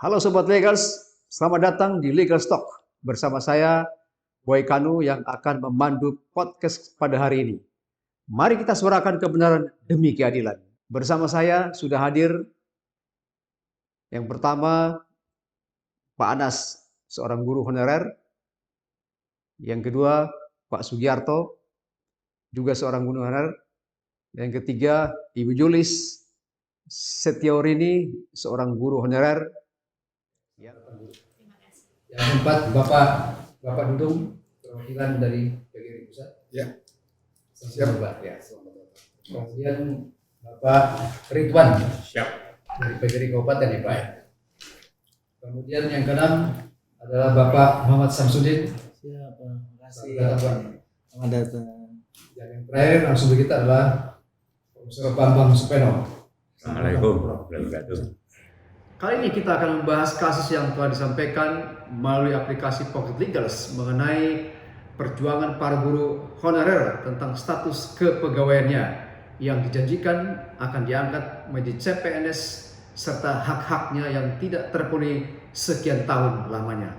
Halo Sobat Legals, selamat datang di Legal Talk. Bersama saya, Boy Kanu yang akan memandu podcast pada hari ini. Mari kita suarakan kebenaran demi keadilan. Bersama saya sudah hadir yang pertama Pak Anas, seorang guru honorer. Yang kedua Pak Sugiarto, juga seorang guru honorer. Yang ketiga Ibu Julis Setiorini, seorang guru honorer. Yang keempat Bapak Dudung, perwakilan dari PGRI Pusat. Ya. Siap Pak. Ya, selamat datang. Kemudian Bapak Ridwan. Siap. Dari PGRI Kabupaten ya Pak. Ya. Kemudian yang keenam adalah Bapak Muhammad Samsudin. Siap, terima kasih. Selamat datang. Dan yang terakhir langsung kita adalah Profesor Bambang Supeno. Assalamualaikum warahmatullahi wabarakatuh. Kali ini kita akan membahas kasus yang telah disampaikan melalui aplikasi Pocket Legals mengenai perjuangan para guru honorer tentang status kepegawaiannya yang dijanjikan akan diangkat menjadi CPNS serta hak-haknya yang tidak terpenuhi sekian tahun lamanya.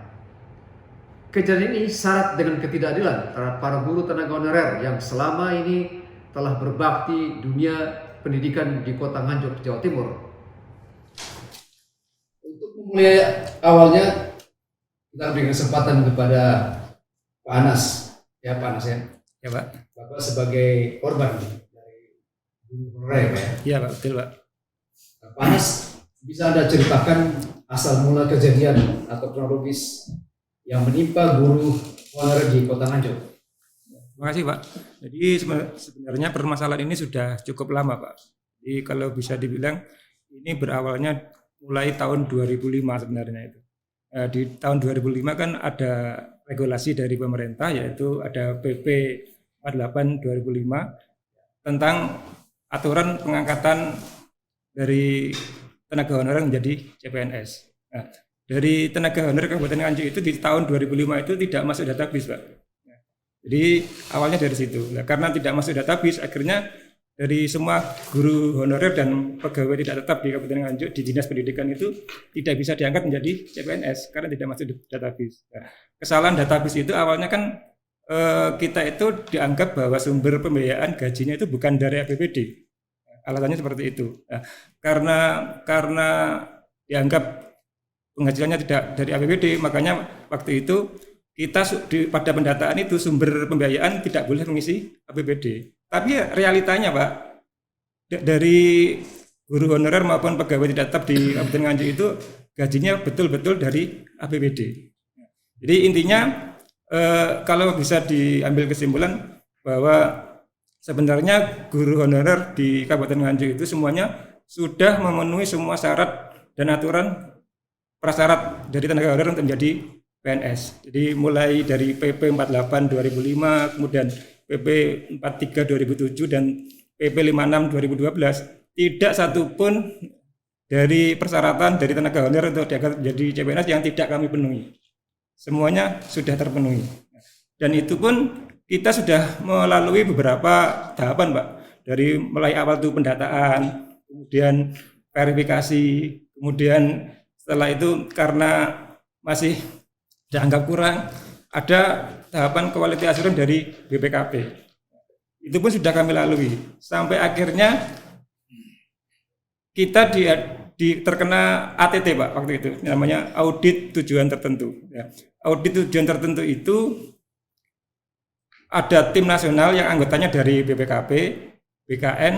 Kejadian ini syarat dengan ketidakadilan terhadap para guru tenaga honorer yang selama ini telah berbakti dunia pendidikan di Kota Nganjuk, Jawa Timur. Mulai awalnya kita beri kesempatan kepada Pak Anas, ya Pak Anas ya. Ya Pak. Bapak sebagai korban dari guru honorer ya. Iya Pak, betul Pak. Pak Anas, bisa Anda ceritakan asal mula kejadian atau kronologis yang menimpa guru honorer di Kota Nganjuk? Terima kasih Pak. Jadi sebenarnya permasalahan ini sudah cukup lama Pak. Jadi kalau bisa dibilang ini berawalnya mulai tahun 2005 sebenarnya itu. Di tahun 2005 kan ada regulasi dari pemerintah yaitu ada PP 48 2005 tentang aturan pengangkatan dari tenaga honorer menjadi CPNS. Nah, dari tenaga honorer Kabupaten Nganjuk itu di tahun 2005 itu tidak masuk database Pak. Jadi awalnya dari situ. Nah, karena tidak masuk database akhirnya dari semua guru honorer dan pegawai tidak tetap di Kabupaten Nganjuk di Dinas Pendidikan itu tidak bisa diangkat menjadi CPNS karena tidak masuk database. Nah, kesalahan database itu awalnya kan kita itu dianggap bahwa sumber pembiayaan gajinya itu bukan dari APBD. Alasannya seperti itu. Nah, karena dianggap penghasilannya tidak dari APBD, makanya waktu itu kita pada pendataan itu sumber pembiayaan tidak boleh mengisi APBD. Tapi realitanya Pak, dari guru honorer maupun pegawai tidak tetap di Kabupaten Nganjuk itu gajinya betul-betul dari APBD. Jadi intinya kalau bisa diambil kesimpulan bahwa sebenarnya guru honorer di Kabupaten Nganjuk itu semuanya sudah memenuhi semua syarat dan aturan prasyarat dari tenaga honorer untuk menjadi PNS. Jadi mulai dari PP 48 2005, kemudian PP 43 2007 dan PP 56 2012 tidak satupun dari persyaratan dari tenaga honorer untuk diangkat menjadi CPNS yang tidak kami penuhi. Semuanya sudah terpenuhi. Dan itu pun kita sudah melalui beberapa tahapan Pak. Dari mulai awal itu pendataan, kemudian verifikasi, kemudian setelah itu karena masih dianggap kurang, ada tahapan quality assurance dari BPKP. Itu pun sudah kami lalui. Sampai akhirnya kita terkena ATT Pak waktu itu. Namanya audit tujuan tertentu. Ya. Audit tujuan tertentu itu ada tim nasional yang anggotanya dari BPKP, BKN,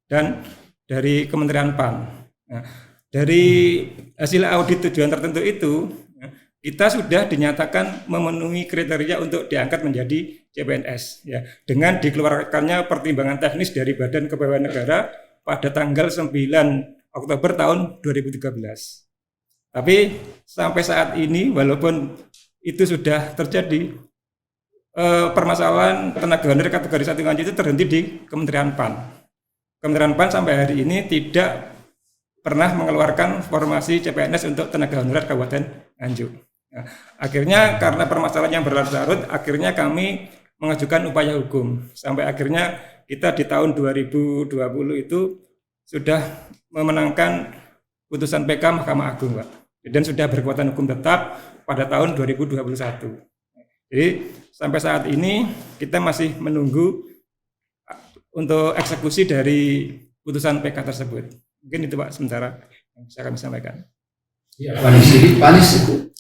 dan dari Kementerian PAN. Nah, dari hasil audit tujuan tertentu itu kita sudah dinyatakan memenuhi kriteria untuk diangkat menjadi CPNS ya, dengan dikeluarkannya pertimbangan teknis dari Badan Kepegawaian Negara pada tanggal 9 Oktober tahun 2013. Tapi sampai saat ini walaupun itu sudah terjadi, permasalahan tenaga honorer kategori 1 Nganjuk itu terhenti di Kementerian PAN. Kementerian PAN sampai hari ini tidak pernah mengeluarkan formasi CPNS untuk tenaga honorer Kabupaten Nganjuk. Nah, akhirnya karena permasalahan yang berlarut-larut, akhirnya kami mengajukan upaya hukum. Sampai akhirnya kita di tahun 2020 itu sudah memenangkan putusan PK Mahkamah Agung, Pak. dan sudah berkekuatan hukum tetap pada tahun 2021. Jadi sampai saat ini kita masih menunggu untuk eksekusi dari putusan PK tersebut. Mungkin itu Pak sementara yang bisa kami sampaikan. Ya, Panis itu.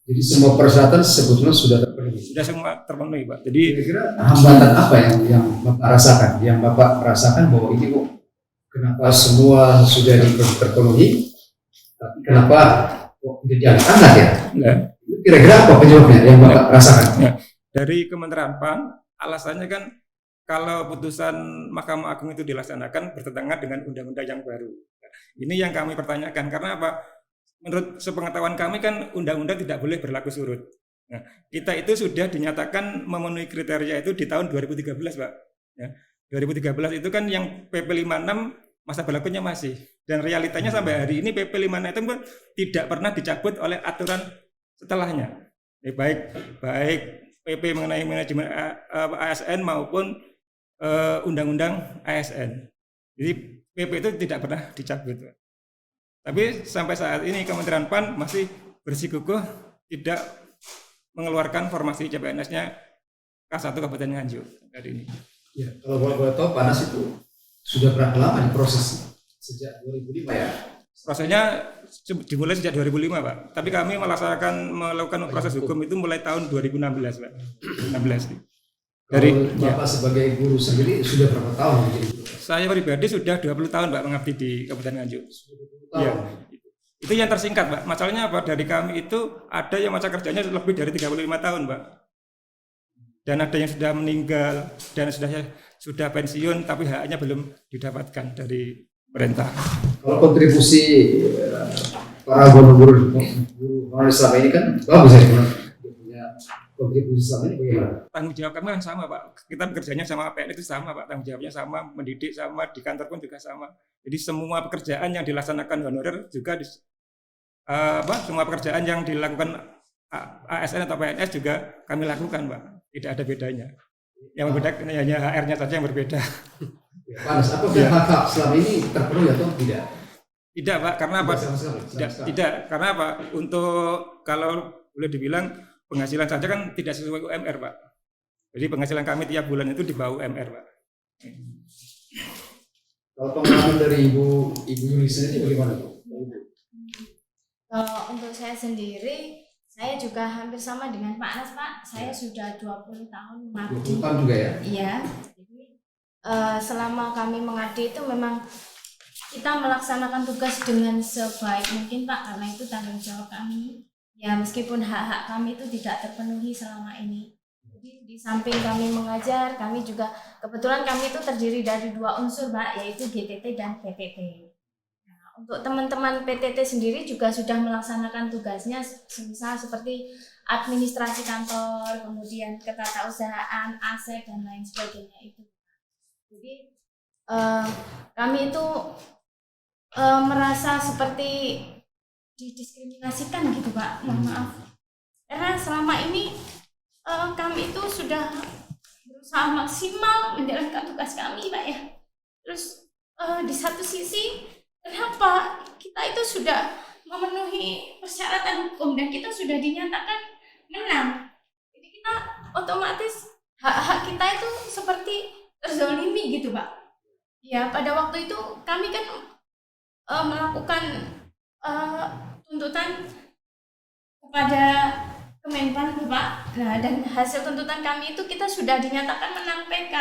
Jadi semua persyaratan sebetulnya sudah terpenuhi. Sudah semua terpenuhi Pak. Jadi kira-kira hambatan apa yang Bapak rasakan? Yang Bapak rasakan bahwa ini kok kenapa semua sudah terpenuhi, tapi kenapa kok tidak diangkat ya? ya, Kira-kira apa penyebabnya yang Bapak rasakan? ya. Dari Kementerian PAN, alasannya kan kalau putusan Mahkamah Agung itu dilaksanakan bertentangan dengan undang-undang yang baru. Ini yang kami pertanyakan, karena apa? Menurut sepengetahuan kami kan undang-undang tidak boleh berlaku surut. Nah, kita itu sudah dinyatakan memenuhi kriteria itu di tahun 2013, Pak. Ya, 2013 itu kan yang PP 56 masa berlakunya masih. Dan realitanya sampai hari ini PP 56 itu kan tidak pernah dicabut oleh aturan setelahnya. Baik PP mengenai manajemen ASN maupun undang-undang ASN. Jadi PP itu tidak pernah dicabut. Tapi sampai saat ini Kementerian PAN masih bersikukuh tidak mengeluarkan formasi CPNS-nya K1 Kabupaten Nganjuk hari ini. Ya, kalau boleh tahu Panas itu sudah berapa lama diproses? Sejak 2005 ya? Prosesnya dimulai sejak 2005 Pak. Tapi kami melakukan proses hukum itu mulai tahun 2016 Pak. 16. Dari Bapak sebagai guru sendiri sudah berapa tahun menjadi guru? Saya pribadi sudah 20 tahun Pak mengabdi di Kabupaten Nganjuk. Ya. Itu yang tersingkat Pak. Masalahnya apa? Dari kami itu ada yang masa kerjanya lebih dari 35 tahun Pak. Dan ada yang sudah meninggal dan sudah pensiun tapi haknya belum didapatkan dari pemerintah. Kalau kontribusi para guru selama ini kan bagus ya, punya kontribusi selama ini bagaimana? Tanggung jawab kami kan sama Pak. Kita bekerjanya sama PNS itu sama Pak. Tanggung jawabnya sama, mendidik sama, di kantor pun juga sama. Jadi semua pekerjaan yang dilaksanakan honorer juga semua pekerjaan yang dilakukan ASN atau PNS juga kami lakukan Pak. Tidak ada bedanya. Yang membedakan hanya HR-nya saja yang berbeda. Panas, apa hak selama ini terpenuhi atau tidak? Tidak Pak, karena apa? Tidak, karena apa? Untuk kalau boleh dibilang penghasilan saja kan tidak sesuai UMR Pak. Jadi penghasilan kami tiap bulan itu di bawah UMR Pak. Kalau pengalaman dari Ibu Yuni sendiri bagaimana Bu? Kalau untuk saya sendiri, saya juga hampir sama dengan Pak Anas Pak. Saya sudah 20 tahun mengabdi. 20 tahun juga ya? Iya. Jadi selama kami mengabdi itu memang kita melaksanakan tugas dengan sebaik mungkin Pak, karena itu tanggung jawab kami. Ya meskipun hak-hak kami itu tidak terpenuhi selama ini. Jadi di samping kami mengajar, kami juga kebetulan kami itu terdiri dari 2 unsur Pak, yaitu GTT dan PTT. Untuk teman-teman PTT sendiri juga sudah melaksanakan tugasnya semisal seperti administrasi kantor, kemudian ketatausahaan, aset dan lain sebagainya itu. Jadi kami itu merasa seperti didiskriminasikan gitu Pak, mohon maaf. Karena selama ini kami itu sudah berusaha maksimal menjalankan tugas kami Pak ya. Terus di satu sisi kenapa kita itu sudah memenuhi persyaratan hukum dan kita sudah dinyatakan menang. Jadi kita otomatis hak-hak kita itu seperti terzolimi gitu Pak. Ya pada waktu itu kami kan melakukan tuntutan kepada Kemenpan Pak. Nah dan hasil tuntutan kami itu kita sudah dinyatakan menang PK.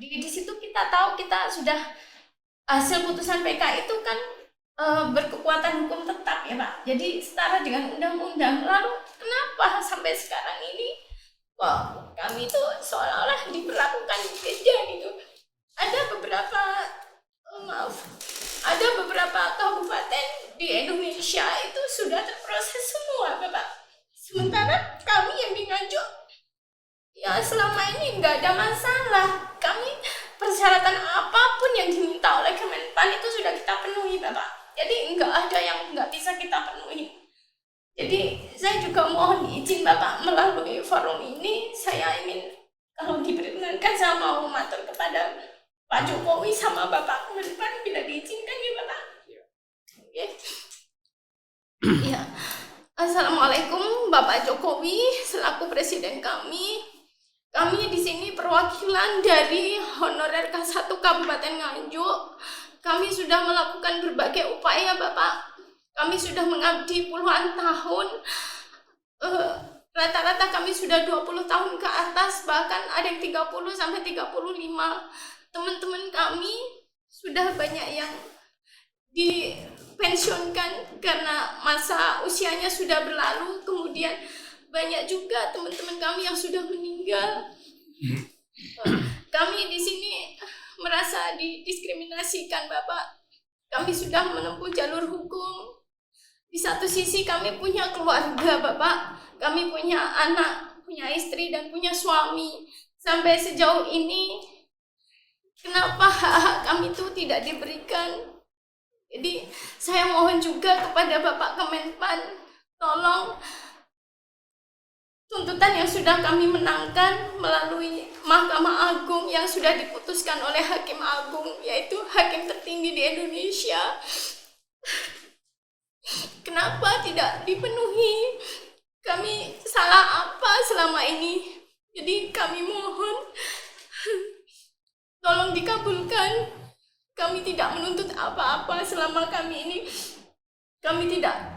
Di situ kita tahu kita sudah hasil putusan PK itu kan berkekuatan hukum tetap ya Pak. Jadi setara dengan undang-undang. Lalu kenapa sampai sekarang ini kok kami itu seolah-olah diperlakukan beda gitu. Ada beberapa kabupaten di Indonesia itu sudah terproses semua Bapak. Sementara kami yang di Nganjuk ya selama ini nggak ada masalah. Kami persyaratan apapun yang diminta oleh Kemenpan itu sudah kita penuhi Bapak. Jadi nggak ada yang nggak bisa kita penuhi. Jadi saya juga mohon izin Bapak melalui forum ini, saya ingin kalau diperkenankan saya mau matur kepada Pak Jokowi sama Bapak Kemenpan bila diizinkan ya Bapak. Ya. Assalamualaikum Bapak Jokowi selaku Presiden kami. Kami di sini perwakilan dari Honorer K1 Kabupaten Nganjuk. Kami sudah melakukan berbagai upaya Bapak. Kami sudah mengabdi puluhan tahun. Rata-rata kami sudah 20 tahun ke atas, bahkan ada yang 30 sampai 35. Teman-teman kami sudah banyak yang dipensiunkan karena masa usianya sudah berlalu. Kemudian banyak juga teman-teman kami yang sudah meninggal. Kami di sini merasa didiskriminasikan Bapak. Kami sudah menempuh jalur hukum. Di satu sisi kami punya keluarga Bapak, kami punya anak, punya istri dan punya suami. Sampai sejauh ini kenapa hak-hak kami itu tidak diberikan? Jadi saya mohon juga kepada Bapak Kemenpan, tolong tuntutan yang sudah kami menangkan melalui Mahkamah Agung yang sudah diputuskan oleh Hakim Agung, yaitu hakim tertinggi di Indonesia. Kenapa tidak dipenuhi? Kami salah apa selama ini? Jadi kami mohon tolong dikabulkan. Kami tidak menuntut apa-apa selama kami ini.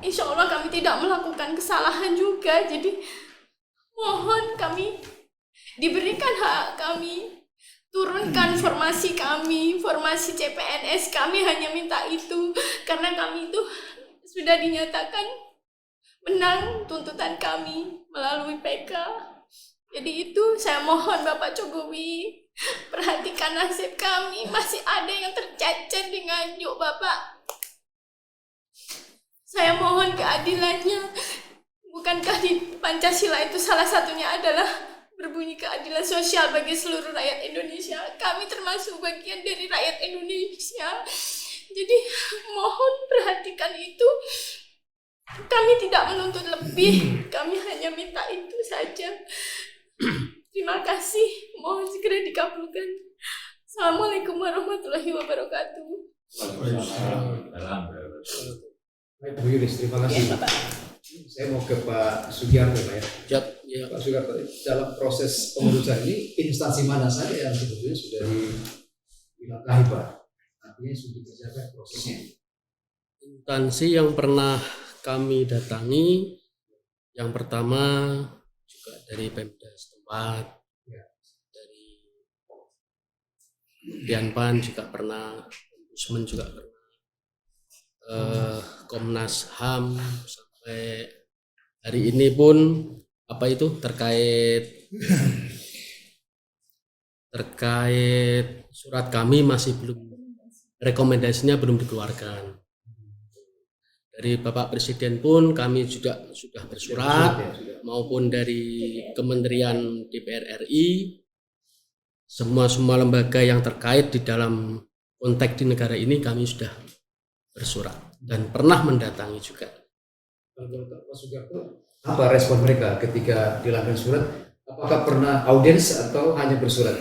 Insya Allah kami tidak melakukan kesalahan juga. Jadi mohon kami diberikan hak kami. Turunkan formasi kami, formasi CPNS kami, hanya minta itu. Karena kami itu sudah dinyatakan menang tuntutan kami melalui PK. Jadi itu saya mohon Bapak Jokowi, perhatikan nasib kami, masih ada yang tercecer di Nganjuk Bapak. Saya mohon keadilannya. Bukankah di Pancasila itu salah satunya adalah berbunyi keadilan sosial bagi seluruh rakyat Indonesia? Kami termasuk bagian dari rakyat Indonesia. Jadi mohon perhatikan itu. Kami tidak menuntut lebih, kami hanya minta itu saja. Terima kasih, mohon segera dikabulkan. Assalamualaikum warahmatullahi wabarakatuh. Baik, Bu Yulis, terima kasih. Saya mau ke Pak Sugiarto, Pak ya. Ya. Pak Sugiarto, dalam proses pengurusan ini instansi mana saja yang sebetulnya sudah dilangkahi, Pak? Artinya sudah dikerjakan prosesnya. Instansi yang pernah kami datangi, yang pertama juga dari Pemda setempat, dari Dianpan juga pernah, Ombudsman juga pernah, Komnas HAM, sampai hari ini pun terkait surat kami masih belum, rekomendasinya belum dikeluarkan. Dari Bapak Presiden pun kami juga sudah bersurat, maupun dari Kementerian DPR RI, semua lembaga yang terkait di dalam konteks di negara ini kami sudah bersurat dan pernah mendatangi juga. Pak Sugiarto, apa respon mereka ketika dilakukan surat? Apakah pernah audiens atau hanya bersurat?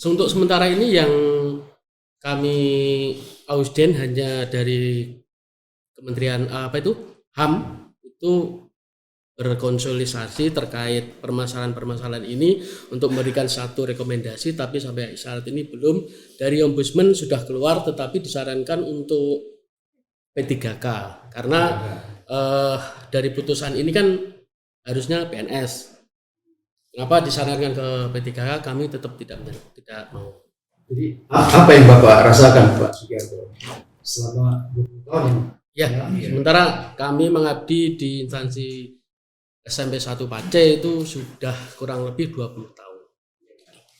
Untuk sementara ini yang kami audien hanya dari Kementerian HAM itu berkonsolidasi terkait permasalahan-permasalahan ini untuk memberikan satu rekomendasi, tapi sampai saat ini belum. Dari Ombudsman sudah keluar, tetapi disarankan untuk P3K karena dari putusan ini kan harusnya PNS. Kenapa disarankan ke P3K? Kami tetap tidak mau. Jadi apa yang Bapak rasakan, Pak Sugiarto, selama 20 tahun ini? Ya, sementara kami mengabdi di instansi SMP 1 Pace itu sudah kurang lebih 20 tahun.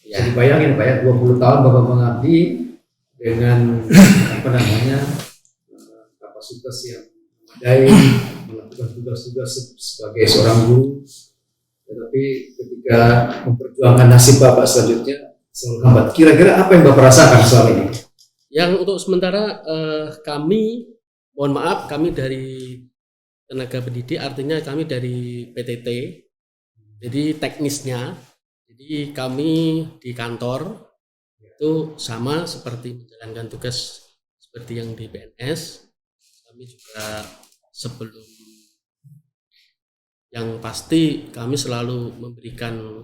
Ya. Jadi bayangin Pak ya, 20 tahun Bapak mengabdi dengan kapasitas yang memadai, melakukan tugas-tugas sebagai seorang guru, tetapi ketika memperjuangkan nasib Bapak selanjutnya selalu hambat. Kira-kira apa yang Bapak rasakan selama ini? Yang untuk sementara kami, mohon maaf, kami dari tenaga pendidik, artinya kami dari PTT, jadi teknisnya, jadi kami di kantor itu sama seperti menjalankan tugas seperti yang di PNS. Kami juga sebelum Yang pasti kami selalu memberikan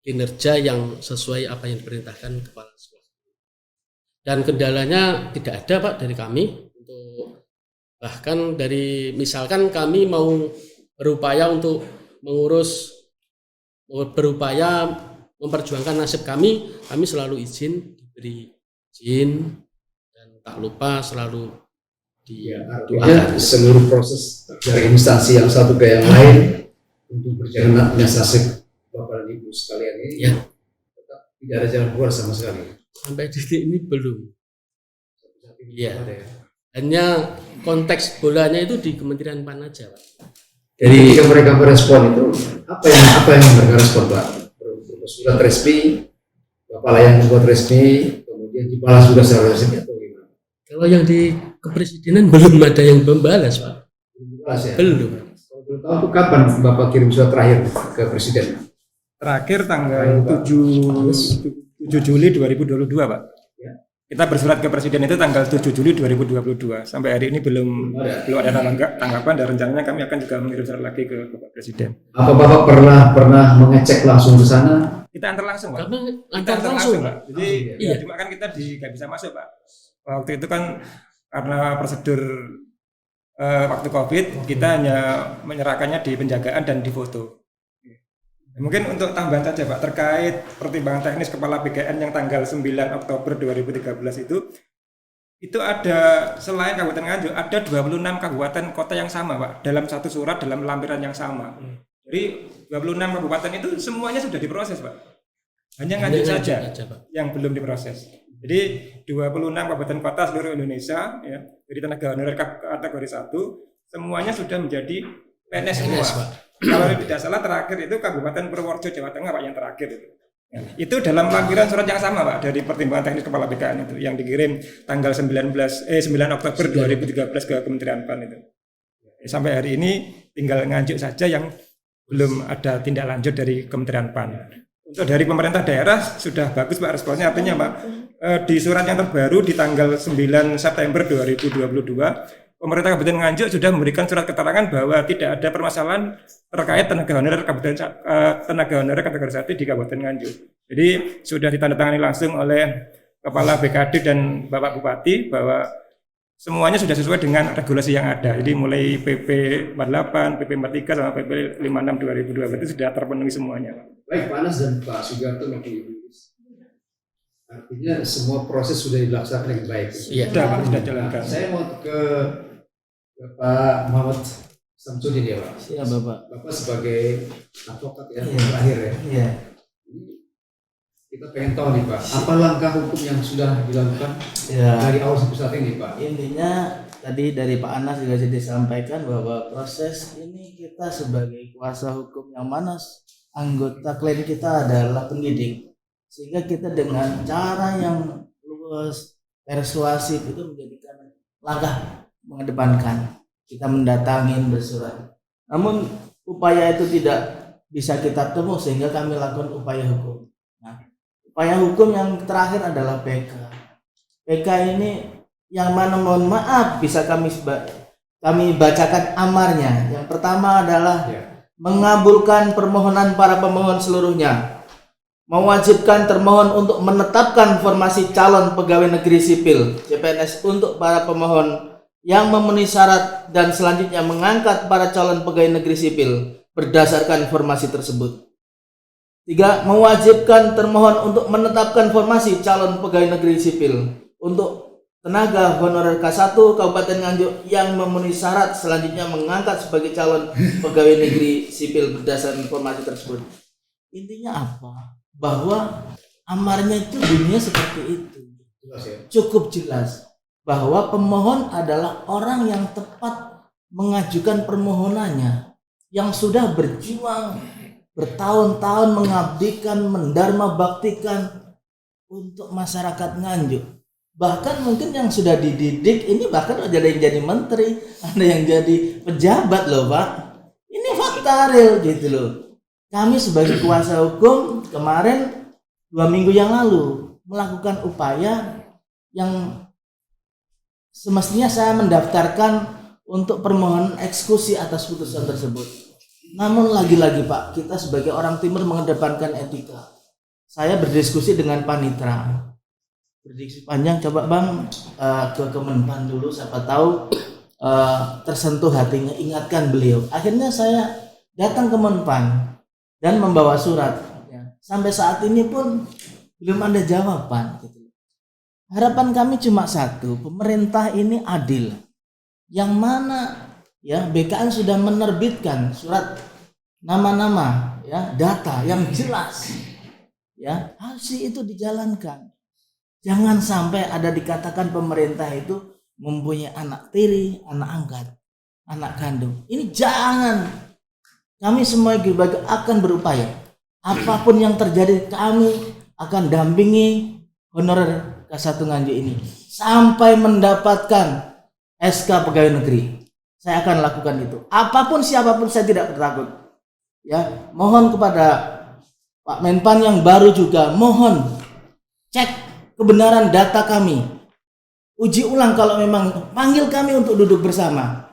kinerja yang sesuai apa yang diperintahkan kepala sekolah. Dan kendalanya tidak ada Pak dari kami. Untuk bahkan dari misalkan kami mau berupaya untuk berupaya memperjuangkan nasib kami selalu diberi izin, dan tak lupa selalu Artinya seluruh proses dari instansi yang satu ke yang lain untuk berjalan dengan nasib Bapak dan Ibu sekalian ini tetap tidak ada jalan keluar sama sekali. Sampai detik ini belum. Ya. Hanya konteks bolanya itu di Kementerian PAN aja, Pak. Jadi ketika mereka merespon itu apa yang mereka respon, Pak? Surat resmi, Bapak layan buat resmi, kemudian dibalas juga secara resmi atau gimana? Kalau yang di kepresidenan belum ada yang membalas, Pak. Belum dibalas ya? Belum. Kalau belum tahu itu kapan Bapak kirim surat terakhir ke Presiden? Terakhir tanggal 7 Juli 2022 Pak. Ya. Kita bersurat ke Presiden itu tanggal 7 Juli 2022. Sampai hari ini belum ada tanggapan, dan rencananya kami akan juga mengirim surat lagi ke Bapak Presiden. Apa Bapak pernah mengecek langsung ke sana? Kita antar langsung Pak. Kami Kita antar langsung, Pak. Jadi Iya. cuma kan kita nggak bisa masuk Pak. Waktu itu kan karena prosedur waktu COVID, kita hanya menyerahkannya di penjagaan dan di foto. Mungkin untuk tambahan saja Pak, terkait pertimbangan teknis Kepala BKN yang tanggal 9 Oktober 2013 itu ada, selain Kabupaten Nganjuk, ada 26 kabupaten kota yang sama Pak, dalam satu surat, dalam lampiran yang sama. Jadi 26 kabupaten itu semuanya sudah diproses Pak. Hanya Nganjuk saja Pak, yang belum diproses. Jadi 26 kabupaten kota seluruh Indonesia ya, dari tenaga honorer kategori 1 semuanya sudah menjadi PNS semua. Pak. Kalau tidak salah terakhir itu Kabupaten Purworejo Jawa Tengah Pak, yang terakhir itu. Ya, itu dalam lampiran surat yang sama Pak, dari pertimbangan teknis Kepala BKN itu yang dikirim tanggal 9 Oktober 2013 ke Kementerian PAN itu. Sampai hari ini tinggal Nganjuk saja yang belum ada tindak lanjut dari Kementerian PAN. Untuk dari pemerintah daerah sudah bagus Pak responnya, artinya Pak di surat yang terbaru di tanggal 9 September 2022 pemerintah Kabupaten Nganjuk sudah memberikan surat keterangan bahwa tidak ada permasalahan terkait tenaga honorer kategori 1 di Kabupaten Nganjuk. Jadi sudah ditandatangani langsung oleh Kepala BKD dan Bapak Bupati bahwa semuanya sudah sesuai dengan regulasi yang ada. Jadi mulai PP 48, PP 43 sama PP 56 2002 itu sudah terpenuhi semuanya. Baik Pak Anas dan Pak Sugiarto maupun Ibu. Artinya semua proses sudah dilaksanakan dengan baik. Iya. Sudah Pak, sudah jalankan. Saya mau ke Pak Muhammad Samsudin ya Pak. Iya Bapak. Bapak sebagai advokat ya, Iya. terakhir ya. Iya. Ini kita pengen tahu nih Pak, apa langkah hukum yang sudah dilakukan Ya. dari awal sampai saat ini Pak? Intinya tadi dari Pak Anas juga sudah disampaikan bahwa proses ini kita sebagai kuasa hukum yang mana anggota klien kita adalah pendidik, sehingga kita dengan cara yang luas persuasif itu menjadikan langkah mengedepankan kita mendatangin bersurat. Namun upaya itu tidak bisa kita temu sehingga kami lakukan upaya hukum. Nah, upaya hukum yang terakhir adalah PK. PK ini yang mana mohon maaf bisa kami bacakan amarnya. Yang pertama adalah mengabulkan permohonan para pemohon seluruhnya, mewajibkan termohon untuk menetapkan formasi calon pegawai negeri sipil CPNS untuk para pemohon yang memenuhi syarat, dan selanjutnya mengangkat para calon pegawai negeri sipil berdasarkan formasi tersebut. 3. Mewajibkan termohon untuk menetapkan formasi calon pegawai negeri sipil untuk tenaga honorer K1 Kabupaten Nganjuk yang memenuhi syarat, selanjutnya mengangkat sebagai calon pegawai negeri sipil berdasarkan formasi tersebut. Intinya apa? Bahwa amarnya itu bunyinya seperti itu. Cukup jelas bahwa pemohon adalah orang yang tepat mengajukan permohonannya, yang sudah berjuang bertahun-tahun mengabdikan, mendharma baktikan untuk masyarakat Nganjuk. Bahkan mungkin yang sudah dididik ini bahkan ada yang jadi menteri, ada yang jadi pejabat loh Pak. Ini fakta real gitu loh. Kami sebagai kuasa hukum kemarin 2 minggu yang lalu melakukan upaya yang semestinya saya mendaftarkan untuk permohonan eksekusi atas putusan tersebut. Namun lagi-lagi Pak, kita sebagai orang timur mengedepankan etika. Saya berdiskusi dengan panitra. Berdiskusi panjang, coba Bang ke Kemenpan dulu, siapa tahu tersentuh hatinya, ingatkan beliau. Akhirnya saya datang ke Menpan dan membawa surat. Ya. Sampai saat ini pun belum ada jawaban. Gitu. Harapan kami cuma satu, pemerintah ini adil. Yang mana ya BKN sudah menerbitkan surat nama-nama, ya data yang jelas. Ya, harus itu dijalankan. Jangan sampai ada dikatakan pemerintah itu mempunyai anak tiri, anak angkat, anak kandung. Ini jangan. Kami semua akan berupaya. Apapun yang terjadi, kami akan dampingi honorer K1 Nganjuk ini sampai mendapatkan SK Pegawai Negeri. Saya akan lakukan itu. Apapun siapapun saya tidak takut. Ya, mohon kepada Pak Menpan yang baru juga, mohon cek kebenaran data kami. Uji ulang kalau memang panggil kami untuk duduk bersama.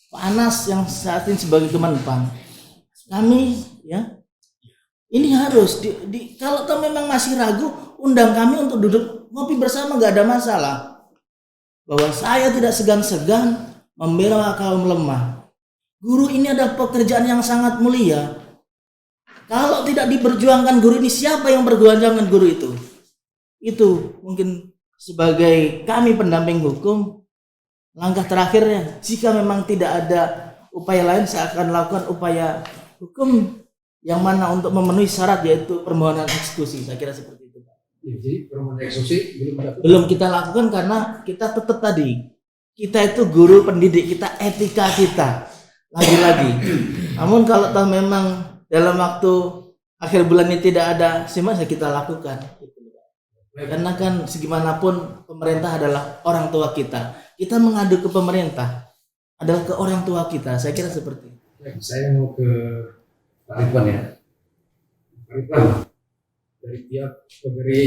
Pak Anas yang saat ini sebagai Kemenpan, kami ya ini harus kalau memang masih ragu, undang kami untuk duduk ngopi bersama, nggak ada masalah. Bahwa saya tidak segan-segan membela kaum lemah. Guru ini ada pekerjaan yang sangat mulia. Kalau tidak diperjuangkan guru ini, siapa yang berjuangkan guru itu? Itu mungkin sebagai kami pendamping hukum, langkah terakhirnya, jika memang tidak ada upaya lain, saya akan lakukan upaya hukum yang mana untuk memenuhi syarat, yaitu permohonan eksekusi. Saya kira seperti itu. Jadi permohonan eksekusi belum kita lakukan karena kita tetap tadi, kita itu guru pendidik, kita etika kita lagi-lagi. Namun kalau tahu memang dalam waktu akhir bulan ini tidak ada simak, kita lakukan. Karena kan segimanapun pemerintah adalah orang tua kita. Kita mengadu ke pemerintah adalah ke orang tua kita. Saya kira seperti itu. Saya mau ke Pak Ridwan ya. Pak Ridwan, dari pihak pemberi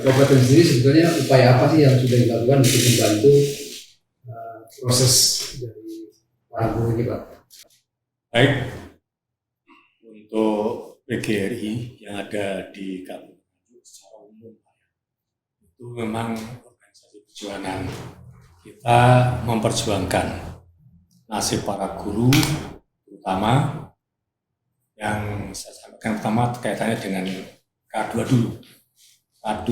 kabupaten sendiri sebetulnya upaya apa sih yang sudah dilakukan untuk membantu proses dari para guru ini Pak? Baik, untuk PGRI yang ada di Kabupaten secara umum itu memang organisasi perjuangan. Kita memperjuangkan nasib para guru, terutama yang saya sampaikan pertama kaitannya dengan K2 dulu. K2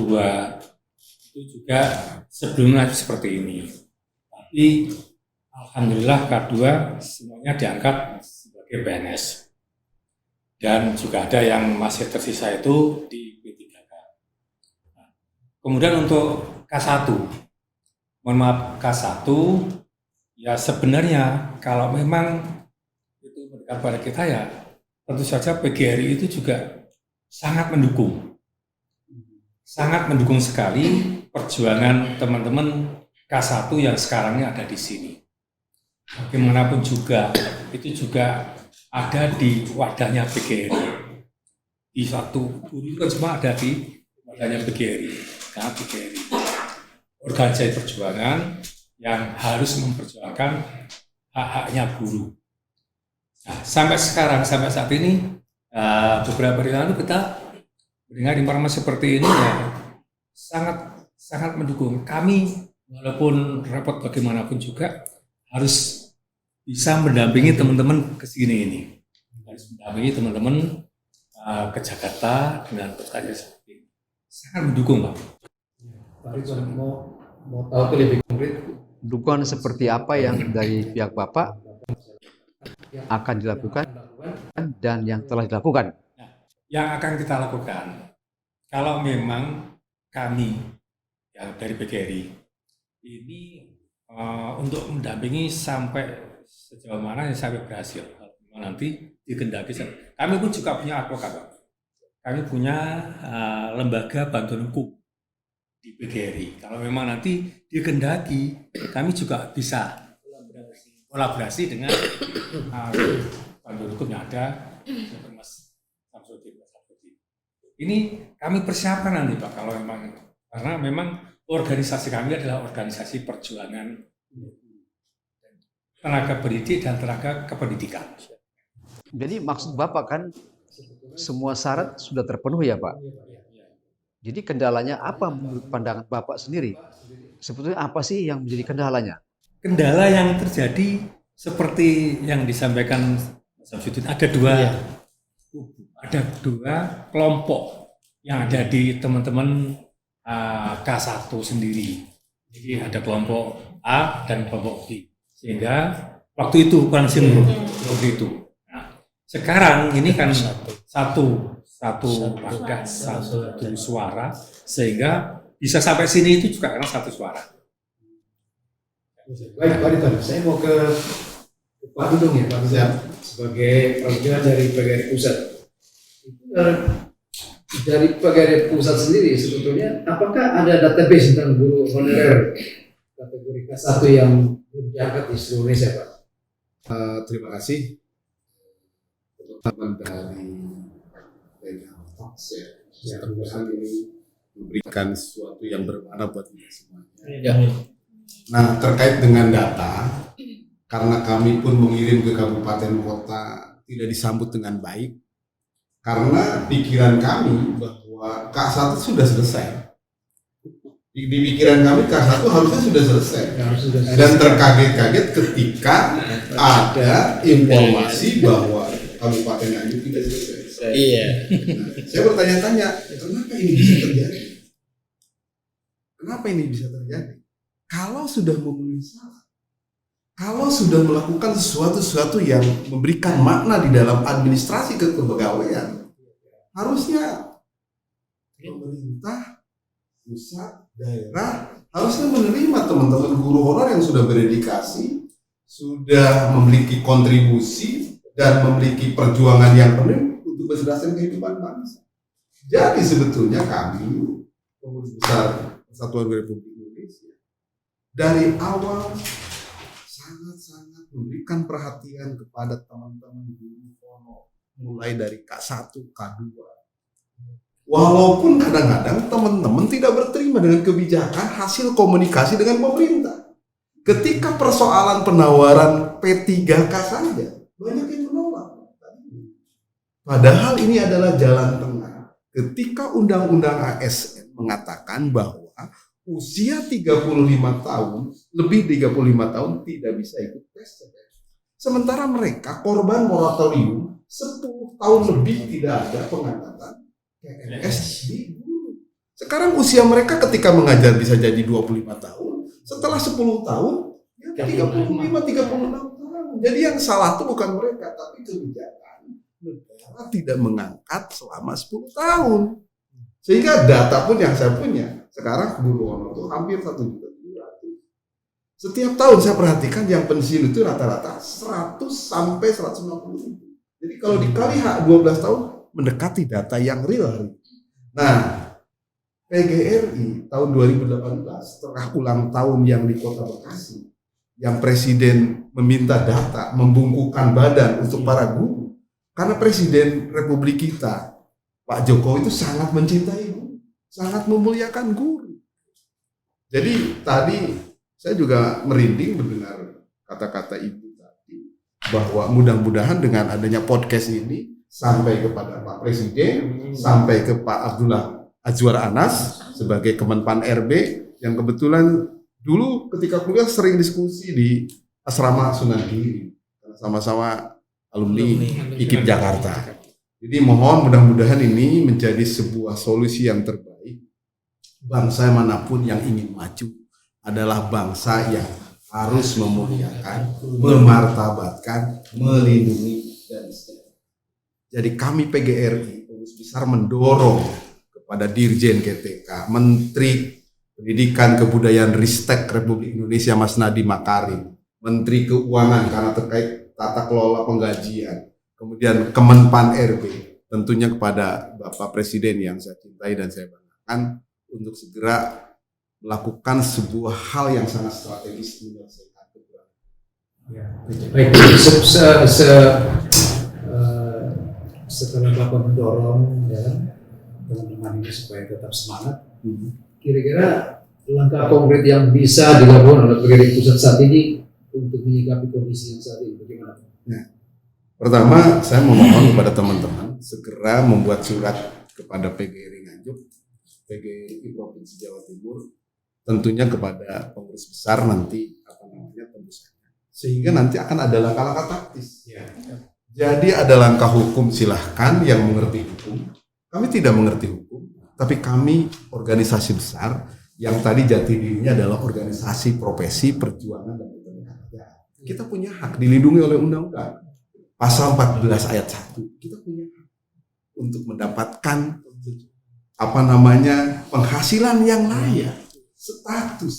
itu juga sebelumnya seperti ini, tapi alhamdulillah K2 semuanya diangkat sebagai PNS. Dan juga ada yang masih tersisa itu di P3K. Nah, kemudian untuk K1, mohon maaf K1, ya sebenarnya kalau memang itu mendekat pada kita ya tentu saja PGRI itu juga sangat mendukung sekali perjuangan teman-teman K1 yang sekarang ini ada di sini. Bagaimanapun juga itu juga ada di wadahnya PGRI. Di satu guru kan cuma ada di wadahnya PGRI. Karena PGRI organisasi perjuangan yang harus memperjuangkan hak-haknya guru. Nah, sampai sekarang, sampai saat ini, beberapa hari lalu kita mendengar informasi seperti ini ya sangat mendukung. Kami walaupun repot bagaimanapun juga harus bisa mendampingi teman-teman ke sini ini, harus mendampingi teman-teman ke Jakarta dengan pertanyaan seperti ini. Sangat mendukung Pak. Pak Ridwan mau tahu lebih konkret Dukungan seperti apa yang dari pihak Bapak akan dilakukan dan yang telah dilakukan? Nah, yang akan kita lakukan, kalau memang kami yang dari PGRI ini untuk mendampingi sampai sejauh mana yang sampai berhasil, nanti dikendaki. Kami pun juga punya advokat, kami punya lembaga bantuan hukum di PGRI. Kalau memang nanti dikendaki, kami juga bisa kolaborasi dengan bantuan hukum yang ada, Mas Samsudin. Ini kami persiapkan nanti Pak, kalau memang, karena memang organisasi kami adalah organisasi perjuangan. tenaga pendidik dan tenaga kependidikan. Jadi maksud Bapak kan semua syarat sudah terpenuhi ya Pak? Jadi kendalanya apa menurut pandangan Bapak sendiri? Sebetulnya apa sih yang menjadi kendalanya? Kendala yang terjadi seperti yang disampaikan Mas Samsudin, ada dua kelompok yang ada di teman-teman K1 sendiri. Jadi ada kelompok A dan kelompok B. Sehingga waktu itu kurang sinkron waktu itu. Nah, sekarang ini kan satu warga, satu suara, sehingga bisa sampai sini itu juga karena satu suara. Baik, Pak Dito, saya mau ke Pak Dudung ya, Pak Dudung, sebagai perwakilan dari PGRI Pusat. Dari PGRI Pusat sendiri sebetulnya, apakah ada database tentang guru honorer kategori K1 yang berjabat di seluruh Indonesia, Pak? Terima kasih teman-teman dari mudah-mudahan ini memberikan sesuatu yang bermakna buat kita semuanya. Nah, terkait dengan data, karena kami pun mengirim ke kabupaten kota tidak disambut dengan baik, karena pikiran kami bahwa K1 sudah selesai. Di pikiran kami K1 harusnya sudah selesai. Dan terkaget-kaget ketika ada informasi bahwa Kabupaten Nganjuk tidak selesai. Iya. Nah, saya bertanya-tanya, kenapa ini bisa terjadi? Kenapa ini bisa terjadi? Kalau sudah memenuhi syarat, kalau sudah melakukan sesuatu yang memberikan makna di dalam administrasi kepegawaian, harusnya pemerintah, pusat, daerah harusnya menerima teman-teman guru honorer yang sudah berdedikasi, sudah memiliki kontribusi dan memiliki perjuangan yang penuh untuk berdasarkan kehidupan bangsa. Jadi sebetulnya kami, Pengurus Besar Persatuan Republik Indonesia, dari awal sangat-sangat memberikan perhatian kepada teman-teman guru honor, mulai dari K1, K2. Walaupun kadang-kadang teman-teman tidak berterima dengan kebijakan hasil komunikasi dengan pemerintah. Ketika persoalan penawaran P3K saja, banyak yang menolak. Padahal ini adalah jalan tengah. Ketika Undang-Undang ASN mengatakan bahwa usia 35 tahun, lebih 35 tahun tidak bisa ikut tes. Sementara mereka korban moratorium 10 tahun lebih tidak ada pengangkatan PNS di guru. Sekarang usia mereka ketika mengajar bisa jadi 25 tahun, setelah 10 tahun ya 35-36 tahun. Jadi yang salah itu bukan mereka, tapi kebijakan negara tidak mengangkat selama 10 tahun. Sehingga data pun yang saya punya, sekarang guru honor itu hampir 1.700.000. Setiap tahun saya perhatikan yang pensiun itu rata-rata 100 sampai 150.000. Jadi kalau dikali 12 tahun mendekati data yang real. Nah, PGRI tahun 2018 setelah ulang tahun yang di Kota Bekasi, yang Presiden meminta data, membungkukkan badan untuk para guru. Karena Presiden Republik kita, Pak Jokowi itu sangat mencintai guru, sangat memuliakan guru. Jadi tadi saya juga merinding mendengar kata-kata Ibu tadi, bahwa mudah-mudahan dengan adanya podcast ini sampai kepada Pak Presiden, sampai ke Pak Abdullah Azwar Anas sebagai Kemenpan RB yang kebetulan dulu ketika kuliah sering diskusi di asrama Sunan Giri, sama-sama alumni IKIP Jakarta. Jadi mohon mudah-mudahan ini menjadi sebuah solusi yang terbaik. Bangsa manapun yang ingin maju adalah bangsa yang harus memuliakan, memartabatkan, melindungi dan seterusnya. Jadi kami PGRI Pengurus Besar mendorong kepada Dirjen GTK, Menteri Pendidikan Kebudayaan Ristek Republik Indonesia Mas Nadiem Makarim, Menteri Keuangan karena terkait tata kelola penggajian, kemudian Kemenpan RB, tentunya kepada Bapak Presiden yang saya cintai dan saya banggakan untuk segera melakukan sebuah hal yang sangat strategis menyelesaikan kekurangan. Ya, baik. Setelah Bapak mendorong ya, teman-teman ini supaya tetap semangat, kira-kira langkah konkret yang bisa dilakukan oleh PGRI Pusat saat ini untuk menyikapi kondisi yang saat ini? Bagaimana? Pertama, saya memohon kepada teman-teman segera membuat surat kepada PGRI Nganjuk, PGRI Provinsi Jawa Timur, tentunya kepada pengurus besar nanti tembusannya. Sehingga nanti akan ada langkah-langkah taktis. Jadi ada langkah hukum, silahkan yang mengerti hukum. Kami tidak mengerti hukum, tapi kami organisasi besar yang tadi jati dirinya adalah organisasi profesi perjuangan dan kemerdekaan. Kita punya hak dilindungi oleh undang-undang. Pasal 14 ayat 1. Kita punya hak untuk mendapatkan penghasilan yang layak, status.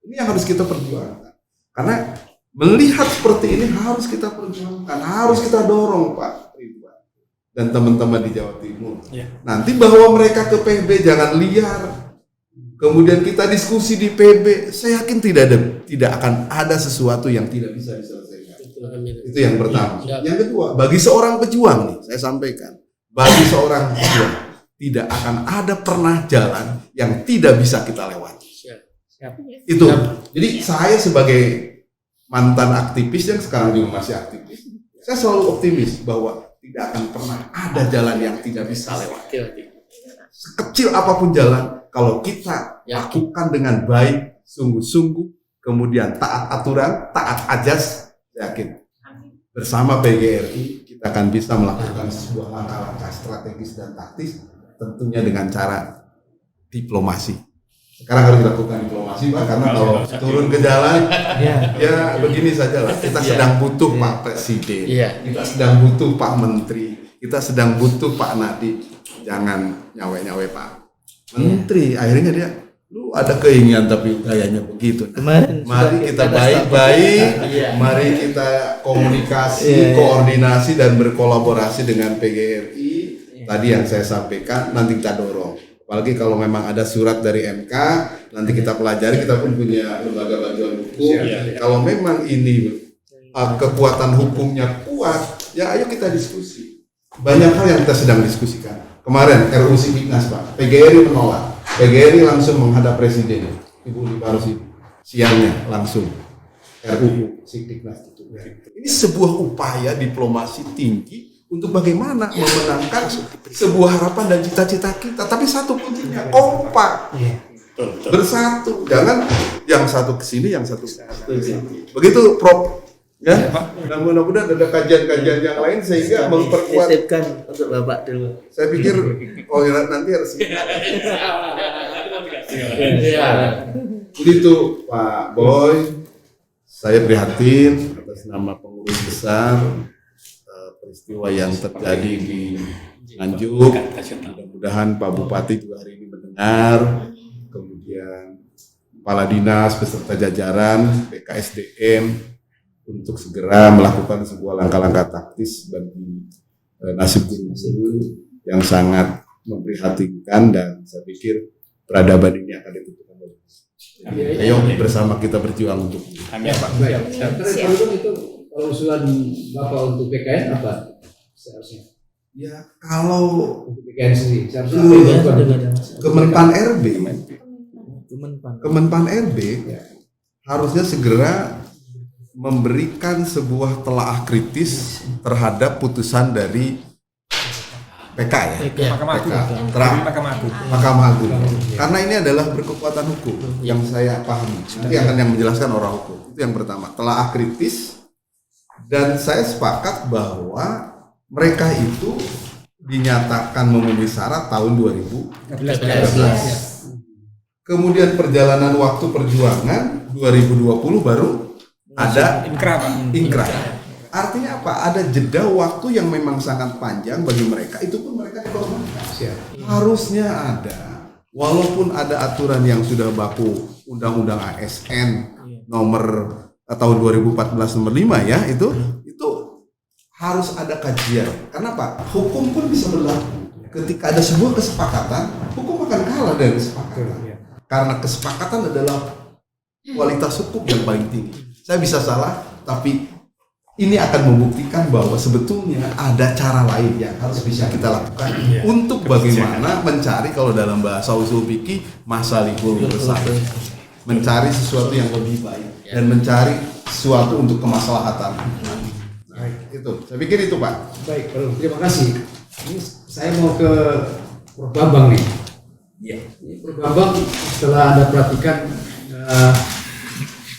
Ini yang harus kita perjuangkan. Karena melihat seperti ini harus kita perjuangkan, harus kita dorong Pak Ridwan dan teman-teman di Jawa Timur. Nanti bahwa mereka ke PB jangan liar. Kemudian kita diskusi di PB, saya yakin tidak akan ada sesuatu yang tidak bisa diselesaikan. Itu yang pertama. Yang kedua, bagi seorang pejuang nih, saya sampaikan, bagi seorang pejuang tidak akan ada pernah jalan yang tidak bisa kita lewati. Itu. Jadi saya sebagai mantan aktivis yang sekarang juga masih aktivis, saya selalu optimis bahwa tidak akan pernah ada jalan yang tidak bisa lewati. Sekecil apapun jalan, kalau kita lakukan dengan baik, sungguh-sungguh, kemudian taat aturan, taat ajas, yakin bersama PGRI kita akan bisa melakukan sebuah langkah-langkah strategis dan taktis, tentunya dengan cara diplomasi. Sekarang harus dilakukan diplomasi Pak, karena kalau turun ke jalan ya begini saja lah. Kita sedang butuh Pak Presiden, kita sedang butuh Pak Menteri, kita sedang butuh Pak Nadiem. Jangan nyawe-nyawe Pak Menteri, akhirnya dia lu ada keinginan tapi gayanya begitu. Mari kita baik-baik, mari kita komunikasi, koordinasi dan berkolaborasi dengan PGRI. Tadi yang saya sampaikan, nanti kita dorong. Apalagi kalau memang ada surat dari MK, nanti kita pelajari, kita pun punya lembaga bantuan hukum. Kalau memang ini kekuatan hukumnya kuat, ya ayo kita diskusi. Banyak hal yang kita sedang diskusikan. Kemarin RUU Siktiknas Pak, PGRI menolak. PGRI langsung menghadap Presiden, Ibu Liparusi, siangnya langsung RUU Siktiknas itu. Ini sebuah upaya diplomasi tinggi untuk bagaimana memenangkan sebuah harapan dan cita-cita kita. Tapi satu kuncinya, kompak, bersatu. Jangan yang satu ke sini, yang satu ke sini. Begitu Prof. Ya, dan mudah-mudahan ada kajian-kajian yang lain sehingga memperkuat. Untuk Bapak dulu. Saya pikir nanti harus. Begitu Pak Boy, saya prihatin atas nama pengurus besar peristiwa yang terjadi di Nganjuk. Mudah-mudahan Pak Bupati juga hari ini mendengar, kemudian Kepala Dinas beserta jajaran BKSDM untuk segera melakukan sebuah langkah-langkah taktis bagi nasib guru-guru yang sangat memprihatinkan, dan saya pikir peradaban ini akan ditentukan. Ayo bersama kita berjuang untuk ini. Baik. Itu kalau usulan Bapak untuk PKN apa seharusnya? Ya kalau Untuk PKN sendiri seharusnya Kemenpan RB harusnya segera memberikan sebuah telaah kritis terhadap putusan dari PK ya, Mahkamah Agung. Karena ini adalah berkekuatan hukum yang saya pahami. Nanti akan yang menjelaskan orang hukum. Itu yang pertama, telaah kritis. Dan saya sepakat bahwa mereka itu dinyatakan memenuhi syarat tahun 2013. Kemudian perjalanan waktu perjuangan 2020 baru ada inkrah. Artinya apa? Ada jeda waktu yang memang sangat panjang bagi mereka. Itu pun mereka dikorbankan. Harusnya ada. Walaupun ada aturan yang sudah baku, Undang-Undang ASN nomor tahun 2014 nomor 5 ya, itu harus ada kajian. Karena apa? Hukum pun bisa berlaku. Ketika ada sebuah kesepakatan, hukum akan kalah dari kesepakatan. Karena kesepakatan adalah kualitas hukum yang paling tinggi. Saya bisa salah, tapi ini akan membuktikan bahwa sebetulnya ada cara lain yang harus bisa kita lakukan untuk bagaimana mencari, kalau dalam bahasa usul fikih, masalihul besar, mencari sesuatu yang lebih baik. dan mencari sesuatu untuk kemaslahatan. Itu, saya pikir itu Pak. Baik, terima kasih. Ini saya mau ke Prof. Bambang nih. Iya. Ini Prof. Bambang, setelah Anda perhatikan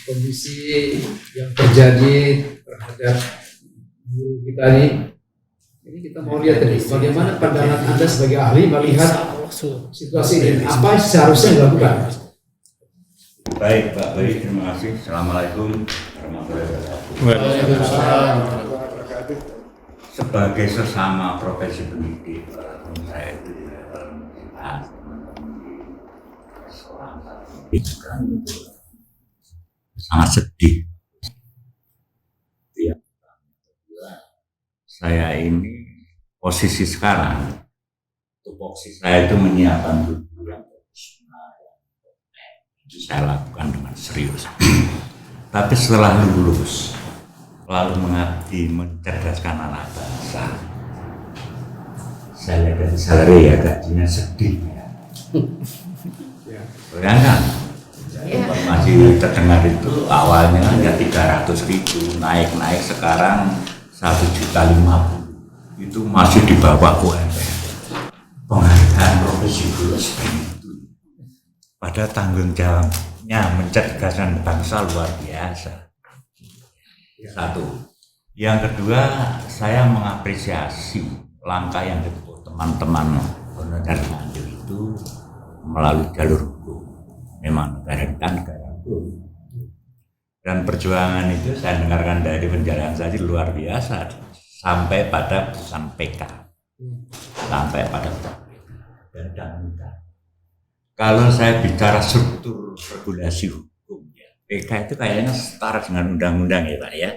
kondisi yang terjadi terhadap guru kita ini kita mau lihat tadi bagaimana pandangan Anda sebagai ahli melihat situasi ini, apa seharusnya dilakukan? Baik Pak Bayi, terima kasih. Assalamualaikum warahmatullahi wabarakatuh. Sebagai sesama profesi pendidik, walaupun saya itu di level universitas, teman-teman di sekolah itu kan sangat sedih. Ya. Saya ini posisi sekarang, tupoksi saya itu menyiapkan guru yang profesional, itu saya lakukan dengan serius. Tapi setelah lulus, lalu mengabdi mencerdaskan anak bangsa, saya lihat dari salary ya gajinya sedih ya. Bayangkan, informasi yang terdengar itu awalnya hanya 300.000, naik sekarang 1.050.000, itu masih di bawah UMR. Penghargaan profesi guru seperti itu, pada tanggung jawabnya mencerdaskan bangsa luar biasa. Satu. Yang kedua, saya mengapresiasi langkah yang ditempuh teman-teman Honorer Nganjuk itu melalui jalur hukum. Memang negara kita negara hukum. Dan perjuangan itu saya dengarkan dari penjelasan tadi luar biasa, sampai pada putusan PK. Sampai pada dan kalau saya bicara struktur regulasi hukum, ya, PK itu kayaknya setara dengan undang-undang ya Pak ya.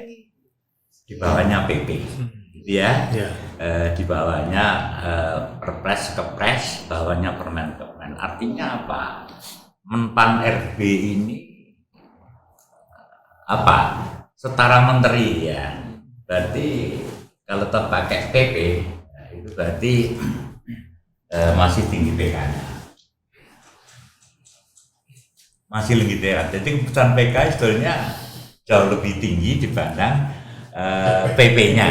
Di bawahnya PP, gitu ya. Di bawahnya Perpres, Kepres, bawahnya Permen, Kepmen. Artinya apa? Menpan RB ini apa? Setara menteri ya. Berarti kalau terpakai PP, itu berarti masih tinggi PK-nya. Masih tinggi PK. Jadi keputusan PK sebetulnya jauh lebih tinggi dibanding PP-nya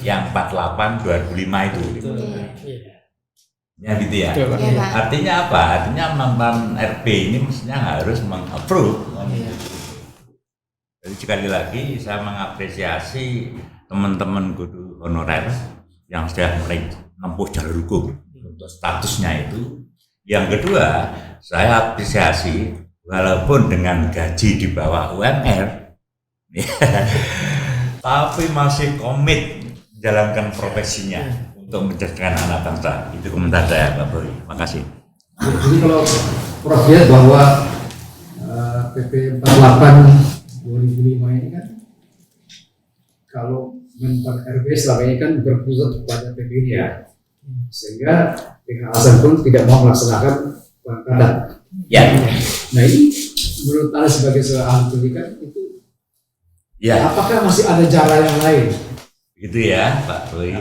yang 48 2005 itu. Ya gitu ya. Artinya apa? Artinya mempan RB ini mestinya harus meng-approve. Jadi sekali lagi saya mengapresiasi teman-teman guru honorer yang sudah mulai menempuh jalur hukum untuk statusnya itu. Yang kedua, saya apresiasi walaupun dengan gaji di bawah UMR, tapi masih komit menjalankan profesinya untuk mencerdaskan anak bangsa. Itu komentar saya, Pak Boy. Makasih. Jadi kalau Prof lihat bahwa PP 48 2005 ini kan, kalau Menpan RB selama ini kan berpusat pada PP-nya, sehingga dengan alasan pun tidak mau melaksanakan pengangkatan. Ya. Nah ini menurut Anda sebagai seorang ahli pendidikan itu, Ya. apakah masih ada cara yang lain? Gitu ya, Pak Boy.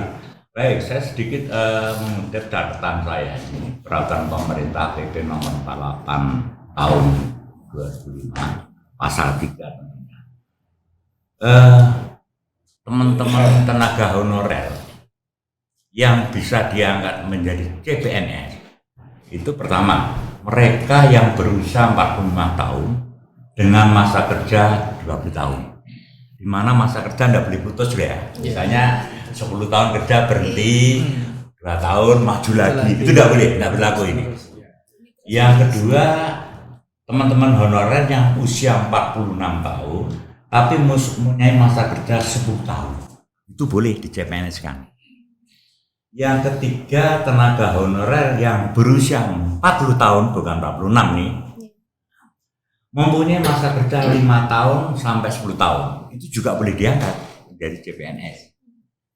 Baik, saya sedikit mengutip catatan saya ini, peraturan pemerintah PP nomor 48 tahun 2005 pasal 3 tentunya. Teman-teman tenaga honorer yang bisa diangkat menjadi CPNS itu pertama, mereka yang berusia 45 tahun dengan masa kerja 20 tahun. Di mana masa kerja tidak boleh putus ya. Misalnya 10 tahun kerja berhenti, 2 tahun maju lagi. Itu tidak boleh, tidak berlaku ini. Yang kedua, teman-teman honorer yang usia 46 tahun tapi mempunyai masa kerja 10 tahun. Itu boleh di CPNS kan. Yang ketiga, tenaga honorer yang berusia 40 tahun, bukan 46 nih, mempunyai masa kerja 5 tahun sampai 10 tahun, itu juga boleh diangkat menjadi CPNS.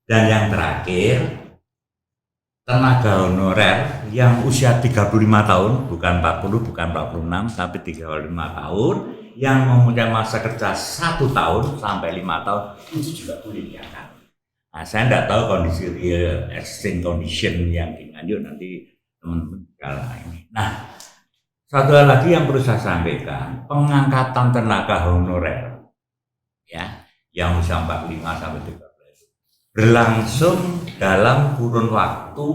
Dan yang terakhir, tenaga honorer yang usia 35 tahun, bukan 40, bukan 46, tapi 35 tahun, yang mempunyai masa kerja 1 tahun sampai 5 tahun, itu juga boleh diangkat. Nah, saya tidak tahu kondisi real existing condition yang dilanjut nanti teman-teman kalau ini. Nah, satu hal lagi yang perlu saya sampaikan, pengangkatan tenaga honorer ya, yang usia 45 sampai 13 berlangsung dalam kurun waktu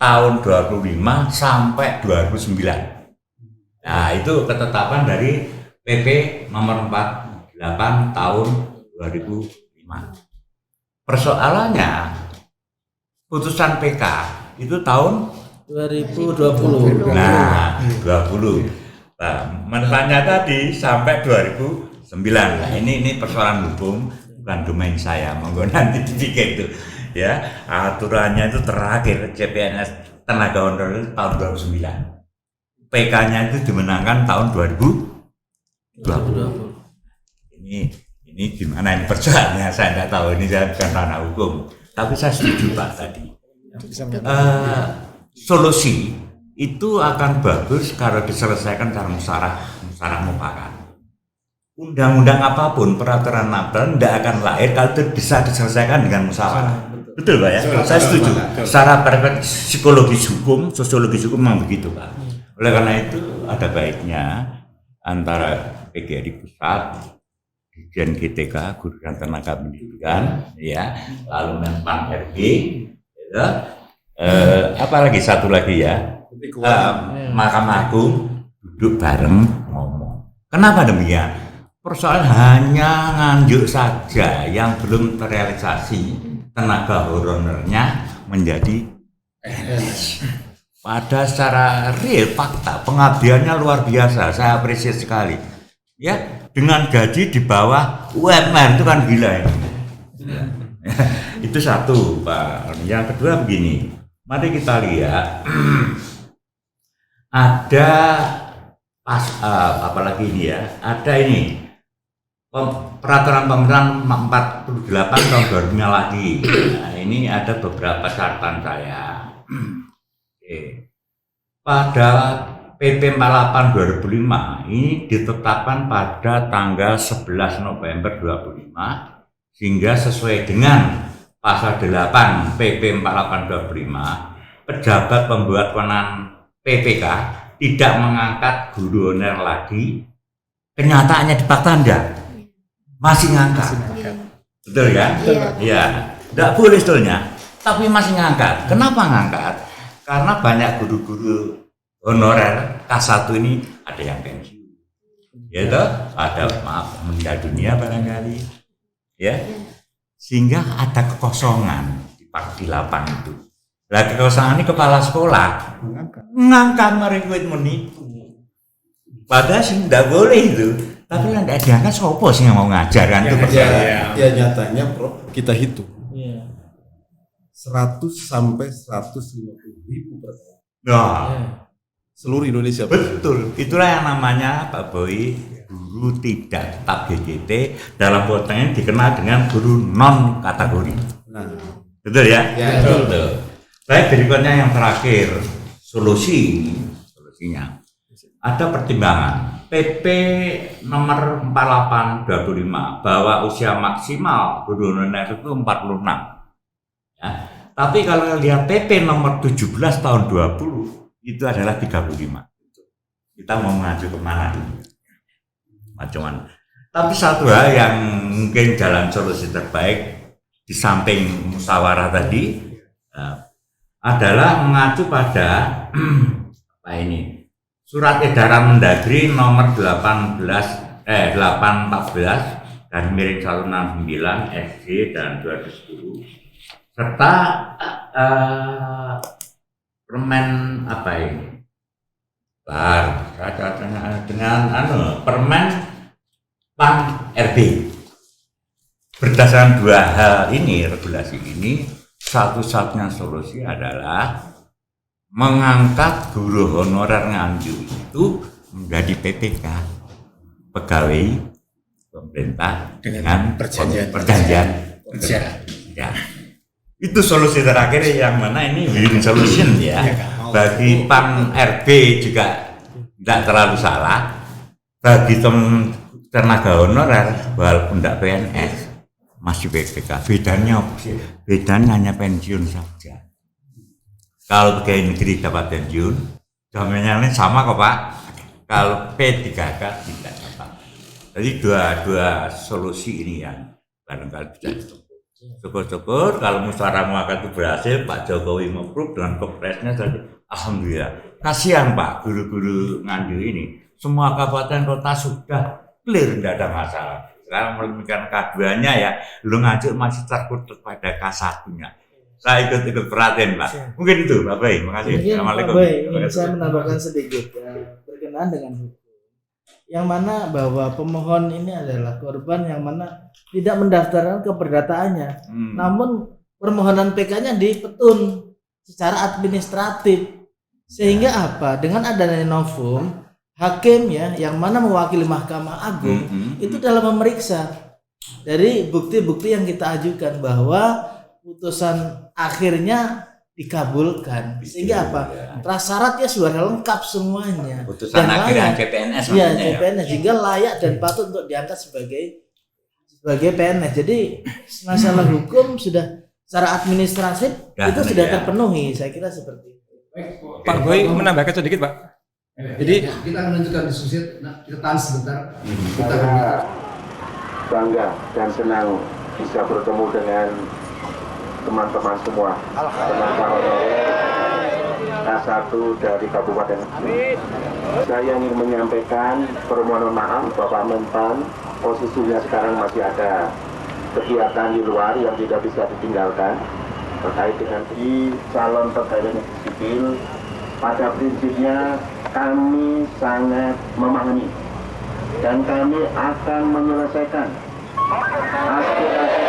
tahun 25 sampai 2009. Nah, itu ketetapan dari PP nomor 48 tahun 2005. Persoalannya putusan PK itu tahun 2020. Nah, 20. Nah, menurutnya tadi sampai 2009. Nah, ini persoalan hukum, bukan domain saya. Monggo nanti dipikir itu. Ya, aturannya itu terakhir CPNS tenaga honorer itu tahun 2009. PK-nya itu dimenangkan tahun 2020. Ini gimana ini persoalannya? Saya tidak tahu, ini saya bukan ranah hukum. Tapi saya setuju Pak tadi. Solusi itu akan bagus kalau diselesaikan secara musyawarah mufakat. Undang-undang apapun, peraturan apapun tidak akan lahir kalau itu bisa diselesaikan dengan musyawarah. Betul Pak ya? Saya setuju. Secara psikologis hukum, sosiologis hukum memang begitu Pak. Oleh karena itu ada baiknya antara PGRI Pusat, Dirjen GTK, Guru dan Tenaga Pendidikan, ya, lalu Menpan RB, ya, apalagi satu lagi ya, Mahkamah Agung duduk bareng ngomong. Kenapa demikian? Persoalan hanya nganjuk saja yang belum terrealisasi tenaga honorernya menjadi PNS. Pada secara real fakta pengabdiannya luar biasa, saya apresiasi sekali. Ya, dengan gaji di bawah UMR itu kan gila ini. Itu satu Pak. Yang kedua begini. Mari kita lihat ada apalagi ini ya, ada ini peraturan pemerintahan 48 tahun 2005 lagi. Nah, ini ada beberapa catatan saya. Pada PP 48 2005 ini ditetapkan pada tanggal 11 November 2005 sehingga sesuai dengan pasal 8 PP 48 2005 pejabat pembuat wewenang PPK tidak mengangkat guru honorer lagi. Kenyataannya di Tanda masih ngangkat. Betul kan? Iya. Tidak boleh sebetulnya, tapi masih ngangkat. Kenapa ngangkat? Karena banyak guru-guru honorer K1 ini ada yang pensiun, ya toh, ada meninggal dunia barangkali, ya, sehingga ada kekosongan di Pak 8 itu. Nah, kekosongan ini kepala sekolah ngangkat merekrut menipu, padahal sih tidak boleh itu. Tapi lah tidak diangkat, siapa sih yang mau ngajar kan itu persoalan. Ya nyatanya Prof, kita hitung 100 sampai 150 ribu per tahun. Nah, Seluruh Indonesia. betul. Itulah yang namanya Pak Boy, guru tidak tetap GGT, dalam konteks dikenal dengan guru non kategori. Nah, Betul ya? Ya, betul. Baik, berikutnya yang terakhir, solusinya. Ada pertimbangan PP nomor 48 25 bahwa usia maksimal guru honorer itu 46. Ya. Tapi kalau lihat PP nomor 17 tahun 20 itu adalah 35. Kita mau mengacu kemana? Macam-macam. Tapi satu hal yang mungkin jalan solusi terbaik di samping musyawarah tadi adalah mengacu pada apa ini? Surat edaran Mendagri nomor 814 dan miring 169 SJ dan 2010 serta permen apa ini? Dengan permen PAN RB. Berdasarkan dua hal ini, regulasi ini, satu-satunya solusi adalah mengangkat guru honorer Nganjuk itu menjadi PPK, pegawai pemerintah dengan perjanjian kerja. Ya. Itu solusi terakhir yang mana ini win solution ya. Bagi PAN RB juga tidak terlalu salah. Bagi tenaga honorer walaupun tidak PNS masih PPK. Bedanya hanya pensiun saja. Kalau pegawai negeri dapat pensiun, jaminannya sama kok Pak. Kalau P3K tidak dapat. Jadi dua solusi ini yang barangkali bisa ditempuh. Syukur-syukur kalau musyawarah mufakat itu berhasil, Pak Jokowi memprove dengan kepresnya jadi alhamdulillah. Kasihan Pak guru-guru Nganjuk ini, semua kabupaten kota sudah clear, tidak ada masalah. Sekarang memikirkan K2-nya ya, lu Nganjuk masih terkutuk pada K1-nya. Saya ikut perhatian Pak. Mungkin itu Pak Bay, makasih. Mungkin Pak Assalamualaikum. Bay, ingin saya menambahkan sedikit berkenaan dengan hukum. Yang mana bahwa pemohon ini adalah korban yang mana tidak mendaftarkan keperdataannya. Namun permohonan PK-nya dipetun secara administratif. Sehingga apa? Dengan adanya novum, hakim ya yang mana mewakili Mahkamah Agung itu dalam memeriksa dari bukti-bukti yang kita ajukan bahwa putusan akhirnya dikabulkan, sehingga apa? Prasyaratnya sudah lengkap semuanya. Putusan dan akhirnya layak, CPNS ya, namanya CPNS, sehingga layak dan patut untuk diangkat sebagai PNS. Jadi masalah hukum sudah secara administratif itu sudah terpenuhi, saya kira seperti itu. Pak Boy menambahkan sedikit Pak. Jadi kita akan lanjutkan diskusi. Nah, kita tahan sebentar. Kita akan bangga dan senang bisa bertemu dengan teman-teman semua, teman-teman K1 dari Kabupaten. Saya ingin menyampaikan permohonan maaf Bapak Mentan, posisinya sekarang masih ada kegiatan di luar yang tidak bisa ditinggalkan terkait dengan di calon pegawai negeri sipil. Pada prinsipnya kami sangat memahami dan kami akan menyelesaikan aspirasi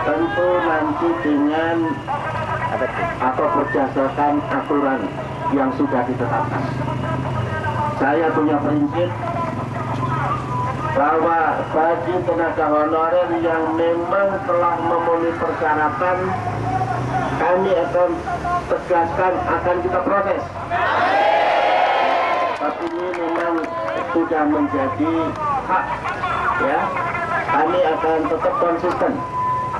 tentu nanti dengan atau berdasarkan aturan yang sudah ditetapkan. Saya punya prinsip bahwa bagi tenaga honorer yang memang telah memenuhi persyaratan, kami akan tegaskan akan kita proses. Tapi ini memang sudah menjadi hak, ya. Kami akan tetap konsisten.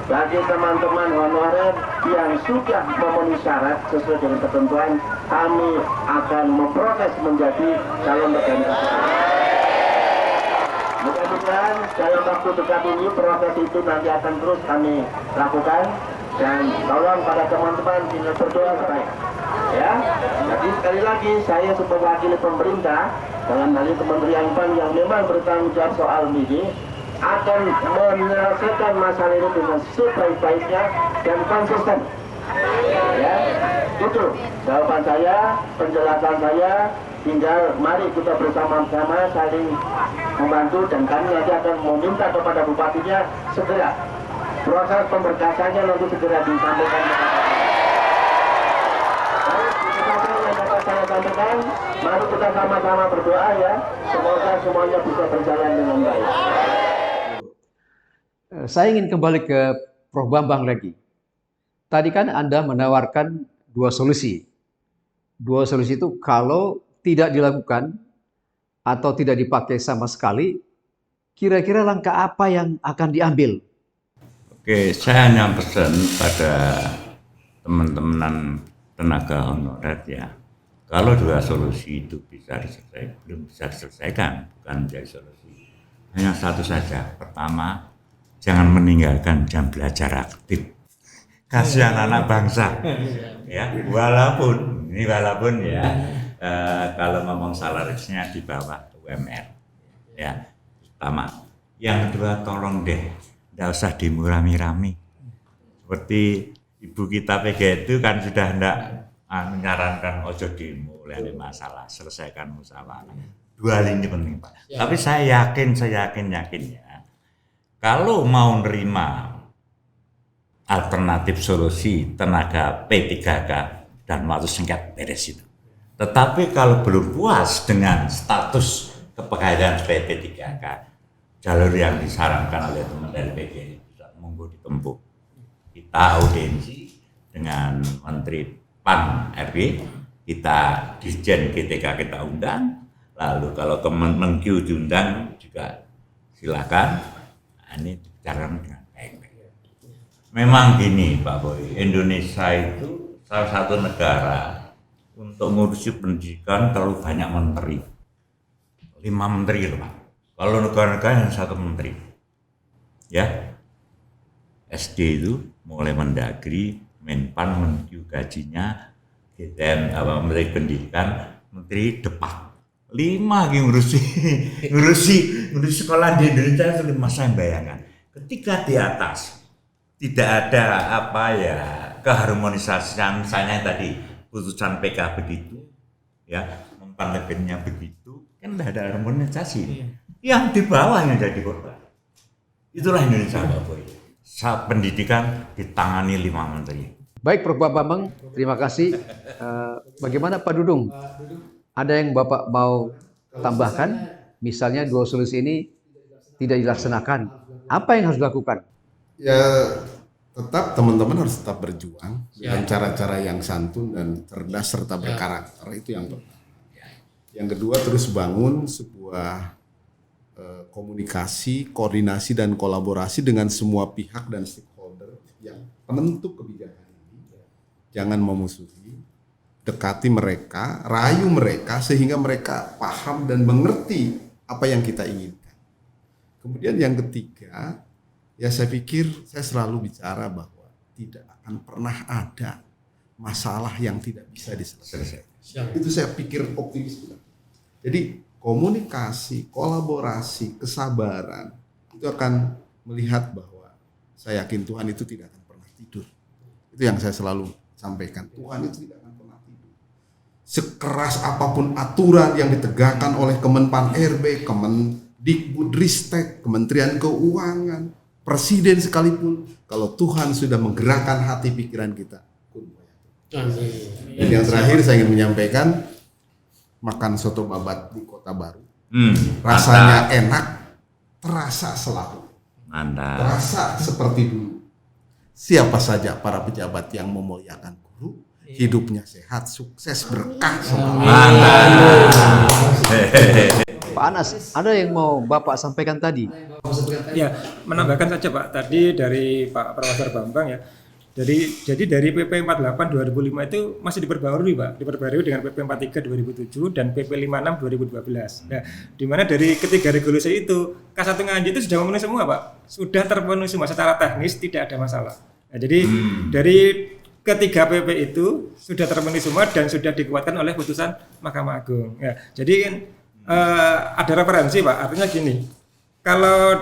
Bagi teman-teman honorer yang sudah memenuhi syarat sesuai dengan ketentuan, kami akan memproses menjadi calon pegawai. Mudah-mudahan dalam waktu dekat ini proses itu nanti akan terus kami lakukan, dan tolong pada teman-teman tinggal berdoa supaya ya. Jadi sekali lagi saya sebagai wakil pemerintah dalam hal ini Kementerian PAN yang memang bertanggung jawab soal ini akan menyelesaikan masalah ini dengan sebaik-baiknya dan konsisten. Ya, itu jawaban saya, penjelasan saya. Tinggal mari kita bersama-sama saling membantu, dan kami nanti akan meminta kepada bupatinya segera proses pemberkasannya nanti segera disampaikan kepada yang dapat saya sampaikan. Mari kita sama-sama berdoa ya, semoga semuanya bisa berjalan dengan baik. Saya ingin kembali ke Prof. Bambang lagi. Tadi kan Anda menawarkan dua solusi. Dua solusi itu kalau tidak dilakukan atau tidak dipakai sama sekali, kira-kira langkah apa yang akan diambil? Oke, saya hanya pesan pada teman-teman tenaga honorer ya, kalau dua solusi itu bisa diselesaikan, belum bisa diselesaikan, bukan menjadi solusi. Hanya satu saja. Pertama, jangan meninggalkan jam belajar aktif. Kasihan anak bangsa. Ya, walaupun ya, kalau ngomong salarisnya di bawah UMR. Ya, pertama. Yang kedua, tolong deh, tidak usah dimurami-rami. Seperti ibu kita PG itu kan sudah hendak menyarankan ojo demo, ada masalah, selesaikan musyawarah. Dua hal ini penting Pak. Tapi saya yakin ya, kalau mau nerima alternatif solusi tenaga P3K dan waktu singkat beres itu. Tetapi kalau belum puas dengan status kepegawaian P3K, jalur yang disarankan oleh teman dari PGRI bisa monggo ditempuh. Kita audiensi dengan Menteri PAN RB, kita Dirjen GTK kita undang, lalu kalau Kemenkyu diundang juga silakan. Nah, ini bicarakan dengan baik-baik. Memang gini Pak Boy, Indonesia itu salah satu negara untuk ngurusi pendidikan terlalu banyak menteri. 5 menteri loh Pak. Kalau negara-negara yang 1 menteri, ya SD itu mulai Mendagri, Menpan, Menkyu gajinya, GTN, Menteri Pendidikan, Menteri Depak. 5 yang ngurusi sekolah di Indonesia itu 5. Saya bayangkan ketika di atas tidak ada keharmonisasian, misalnya tadi putusan PK begitu ya, Menpan begitu kan tidak ada harmonisasi. Yang di bawah yang jadi korban. Itulah Indonesia Pak Boy. Saat pendidikan ditangani 5 menteri. Baik Prof. Bambang, terima kasih. Bagaimana Pak Dudung? Ada yang Bapak mau tambahkan? Misalnya 2 solusi ini tidak dilaksanakan. Apa yang harus dilakukan? Ya tetap teman-teman harus tetap berjuang dengan cara-cara yang santun dan cerdas serta berkarakter. Itu yang pertama. Yang kedua, terus bangun sebuah komunikasi, koordinasi dan kolaborasi dengan semua pihak dan stakeholder yang penentu kebijakan ini. Jangan memusuhi, dekati mereka, rayu mereka sehingga mereka paham dan mengerti apa yang kita inginkan. Kemudian yang ketiga, ya saya pikir saya selalu bicara bahwa tidak akan pernah ada masalah yang tidak bisa diselesaikan. Itu saya pikir optimis. Jadi komunikasi, kolaborasi, kesabaran itu akan melihat bahwa saya yakin Tuhan itu tidak akan pernah tidur. Itu yang saya selalu sampaikan. Tuhan itu tidak akan pernah tidur. Sekeras apapun aturan yang ditegakkan oleh Kemenpan RB, Kemendikbudristek, Kementerian Keuangan, Presiden sekalipun, kalau Tuhan sudah menggerakkan hati pikiran kita. Dan yang terakhir saya ingin menyampaikan, makan soto babat di Kota Baru. Rasanya enak, terasa selalu. Terasa seperti dulu. Siapa saja para pejabat yang memuliakan guru, hidupnya sehat, sukses, berkah selalu. Pak Anas, ada yang mau Bapak sampaikan tadi? Ya, menambahkan saja Pak, tadi dari Pak Profesor Bambang ya. Jadi dari PP 48 2005 itu masih diperbarui Pak, diperbarui dengan PP 43 2007 dan PP 56 2012. Nah, di mana dari ketiga regulasi itu K1 Nganjuk itu sudah memenuhi semua Pak, sudah terpenuhi semua secara teknis, tidak ada masalah. Nah, jadi dari ketiga PP itu sudah terpenuhi semua dan sudah dikuatkan oleh putusan Mahkamah Agung. Ya, jadi ada referensi Pak, artinya gini, kalau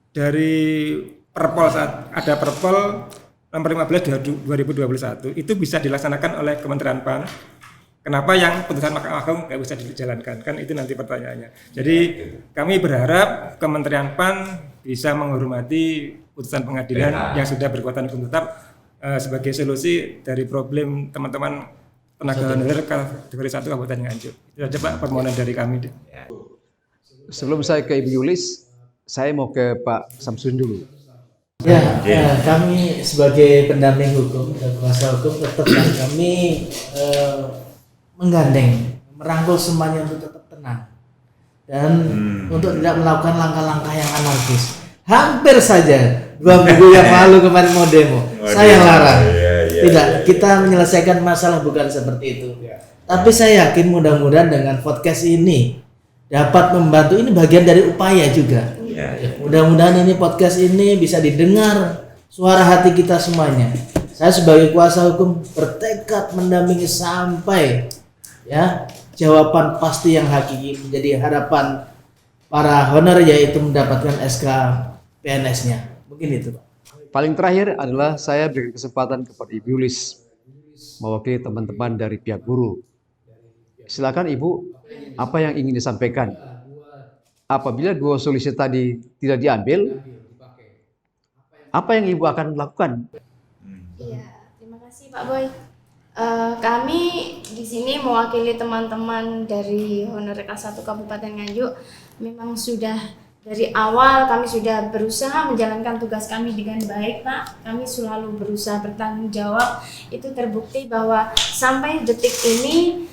dari Perpol saat ada Perpol nomor 15 2021 itu bisa dilaksanakan oleh Kementerian PAN. Kenapa yang putusan Mahkamah Agung nggak bisa dijalankan? Kan itu nanti pertanyaannya. Jadi kami berharap Kementerian PAN bisa menghormati putusan pengadilan yang sudah berkekuatan hukum tetap sebagai solusi dari problem teman-teman tenaga honorer kategori 1 Kabupaten Nganjuk. Itu saja Pak permohonan dari kami. Sebelum saya ke Ibu Yulis, saya mau ke Pak Samsudin dulu. Ya, kami sebagai pendamping hukum dan kuasa hukum tetap kami menggandeng, merangkul semuanya untuk tetap tenang dan untuk tidak melakukan langkah-langkah yang anarkis. Hampir saja 2 minggu yang lalu kemarin mau demo, saya larang. Tidak, kita menyelesaikan masalah bukan seperti itu. Tapi saya yakin mudah-mudahan dengan podcast ini dapat membantu, ini bagian dari upaya juga. Mudah-mudahan ini podcast ini bisa didengar suara hati kita semuanya. Saya sebagai kuasa hukum bertekad mendampingi sampai ya jawaban pasti yang hakiki menjadi harapan para honor, yaitu mendapatkan SK PNS-nya. Mungkin itu Pak. Paling terakhir adalah saya beri kesempatan kepada Ibu Yulis mewakili teman-teman dari pihak guru. Silakan Ibu, apa yang ingin disampaikan? Apabila 2 solusi tadi tidak diambil, apa yang Ibu akan lakukan? Iya, terima kasih Pak Boy. Kami di sini mewakili teman-teman dari Honorer K1 Kabupaten Nganjuk. Memang sudah dari awal kami sudah berusaha menjalankan tugas kami dengan baik Pak. Kami selalu berusaha bertanggung jawab. Itu terbukti bahwa sampai detik ini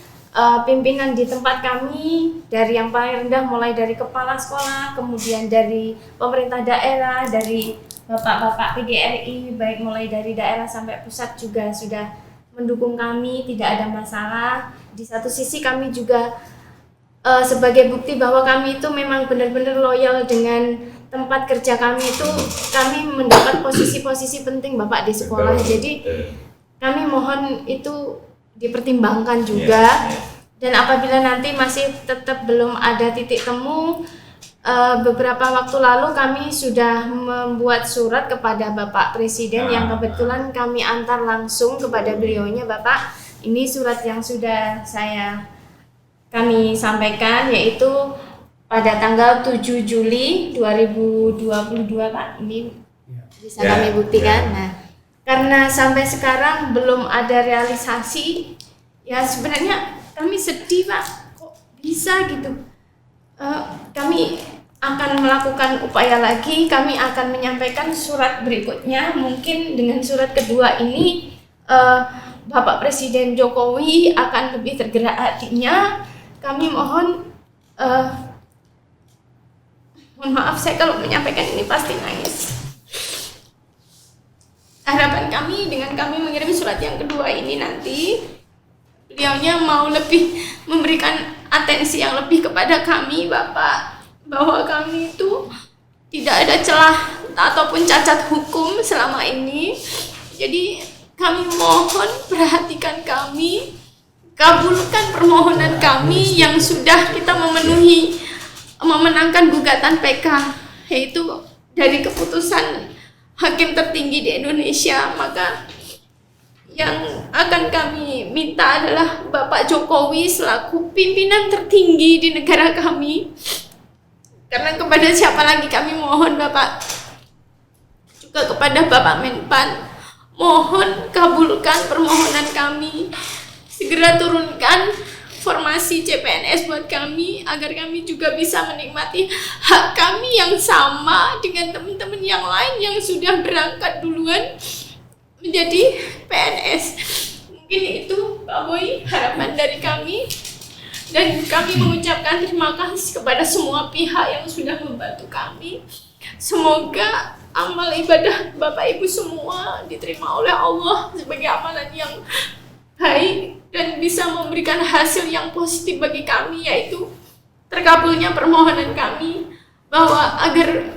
pimpinan di tempat kami dari yang paling rendah mulai dari kepala sekolah, kemudian dari pemerintah daerah, dari bapak-bapak PGRI, baik mulai dari daerah sampai pusat juga sudah mendukung kami, tidak ada masalah. Di satu sisi kami juga sebagai bukti bahwa kami itu memang benar-benar loyal dengan tempat kerja kami itu, kami mendapat posisi-posisi penting Bapak di sekolah. Jadi kami mohon itu dipertimbangkan juga. Dan apabila nanti masih tetap belum ada titik temu, beberapa waktu lalu kami sudah membuat surat kepada Bapak Presiden yang kebetulan kami antar langsung kepada beliaunya. Bapak, ini surat yang sudah kami sampaikan, yaitu pada tanggal 7 Juli 2022 Pak, ini bisa kami buktikan. Nah, karena sampai sekarang belum ada realisasi, ya sebenarnya kami sedih Pak, kok bisa gitu. Kami akan melakukan upaya lagi, kami akan menyampaikan surat berikutnya. Mungkin dengan surat kedua ini Bapak Presiden Jokowi akan lebih tergerak hatinya. Kami mohon maaf saya kalau menyampaikan ini pasti nangis. Harapan kami dengan kami mengirim surat yang kedua ini nanti, beliaunya mau lebih memberikan atensi yang lebih kepada kami Bapak, bahwa kami itu tidak ada celah ataupun cacat hukum selama ini. Jadi kami mohon perhatikan kami, kabulkan permohonan kami yang sudah kita memenangkan gugatan PK, yaitu dari keputusan hakim tertinggi di Indonesia. Maka yang akan kami minta adalah Bapak Jokowi selaku pimpinan tertinggi di negara kami, karena kepada siapa lagi kami mohon Bapak, juga kepada Bapak Menpan, mohon kabulkan permohonan kami, segera turunkan formasi CPNS buat kami agar kami juga bisa menikmati hak kami yang sama dengan teman-teman yang lain yang sudah berangkat duluan menjadi PNS. Mungkin itu Pak Boy harapan dari kami, dan kami mengucapkan terima kasih kepada semua pihak yang sudah membantu kami. Semoga amal ibadah Bapak Ibu semua diterima oleh Allah sebagai amalan yang baik dan bisa memberikan hasil yang positif bagi kami, yaitu terkabulnya permohonan kami, bahwa agar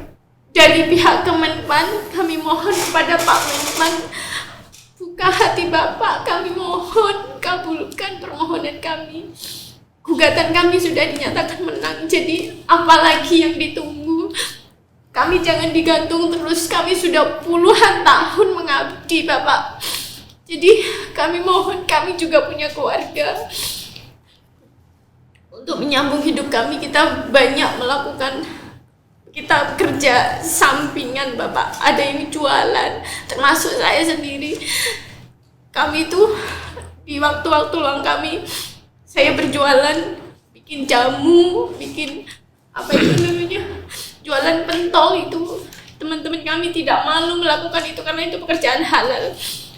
dari pihak Kemenpan kami mohon kepada Pak Menpan, buka hati Bapak, kami mohon kabulkan permohonan kami. Gugatan kami sudah dinyatakan menang, jadi apalagi yang ditunggu? Kami jangan digantung terus, kami sudah puluhan tahun mengabdi Bapak. Jadi kami mohon, kami juga punya keluarga. Untuk menyambung hidup kami, kita banyak melakukan, kita kerja sampingan Bapak. Ada yang jualan, termasuk saya sendiri. Kami tuh di waktu-waktu luang kami, saya berjualan, bikin jamu, bikin apa itu namanya, jualan pentol itu. Teman-teman kami tidak malu melakukan itu karena itu pekerjaan halal.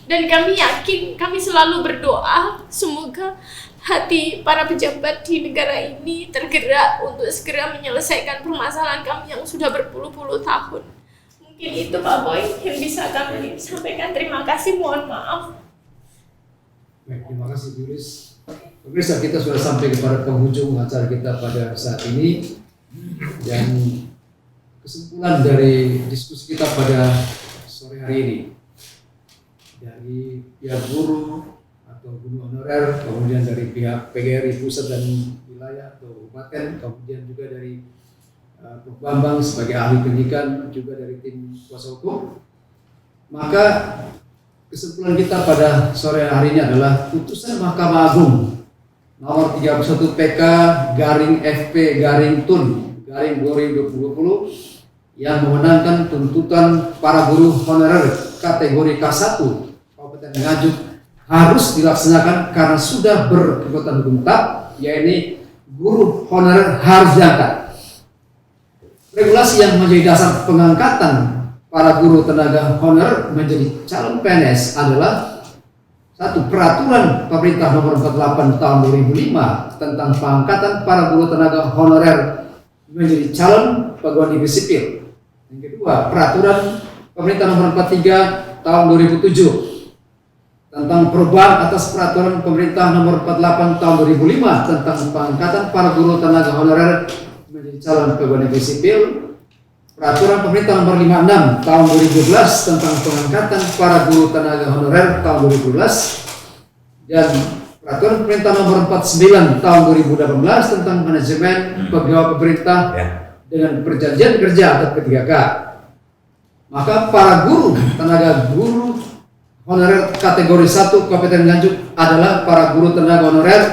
Dan kami yakin, kami selalu berdoa semoga hati para pejabat di negara ini tergerak untuk segera menyelesaikan permasalahan kami yang sudah berpuluh-puluh tahun. Mungkin itu Pak Boy yang bisa kami sampaikan. Terima kasih, mohon maaf. Baik, terima kasih Julis. Pemirsa, kita sudah sampai kepada penghujung acara kita pada saat ini, dan kesimpulan dari diskusi kita pada sore hari ini dari pihak guru atau guru honorer, kemudian dari pihak PGRI pusat dan wilayah atau kabupaten, kemudian juga dari Prof. Bambang sebagai ahli pendidikan, juga dari tim kuasa hukum. Maka kesimpulan kita pada sore hari ini adalah putusan Mahkamah Agung nomor 31 PK garing FP garing TUN garing 2020 yang memenangkan tuntutan para guru honorer kategori K1 Kabupaten Nganjuk harus dilaksanakan karena sudah berkekuatan hukum tetap, yaitu guru honorer harus diangkat. Regulasi yang menjadi dasar pengangkatan para guru tenaga honorer menjadi calon PNS adalah satu, peraturan pemerintah nomor 48 tahun 2005 tentang pengangkatan para guru tenaga honorer menjadi calon pegawai negeri sipil. Yang kedua, peraturan pemerintah nomor 43 tahun 2007 tentang perubahan atas peraturan pemerintah nomor 48 tahun 2005 tentang pengangkatan para guru tenaga honorer menjadi calon pegawai negeri sipil, peraturan pemerintah nomor 56 tahun 2012 tentang pengangkatan para guru tenaga honorer tahun 2012, dan peraturan pemerintah nomor 49 tahun 2018 tentang manajemen pegawai pemerintah dengan perjanjian kerja atau P3K. Maka para guru tenaga guru honorer kategori 1 Kabupaten Nganjuk adalah para guru tenaga honorer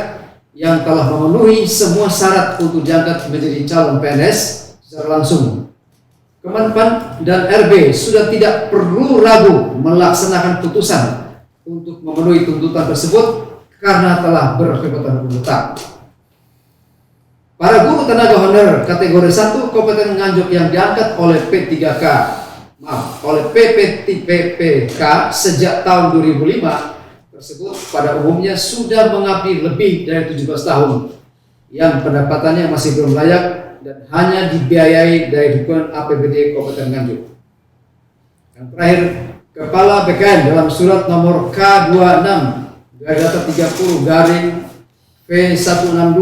yang telah memenuhi semua syarat untuk diangkat menjadi calon PNS secara langsung. Kemenpan dan RB sudah tidak perlu ragu melaksanakan putusan untuk memenuhi tuntutan tersebut karena telah berkekuatan hukum tetap. Para guru tenaga honorer kategori 1 Kabupaten Nganjuk yang diangkat oleh P3K, oleh PPK sejak tahun 2005 tersebut pada umumnya sudah mengabdi lebih dari 17 tahun yang pendapatannya masih belum layak dan hanya dibiayai dari dukungan APBD Kabupaten Nganjuk. Yang terakhir, Kepala BKN dalam surat nomor K26/30 V162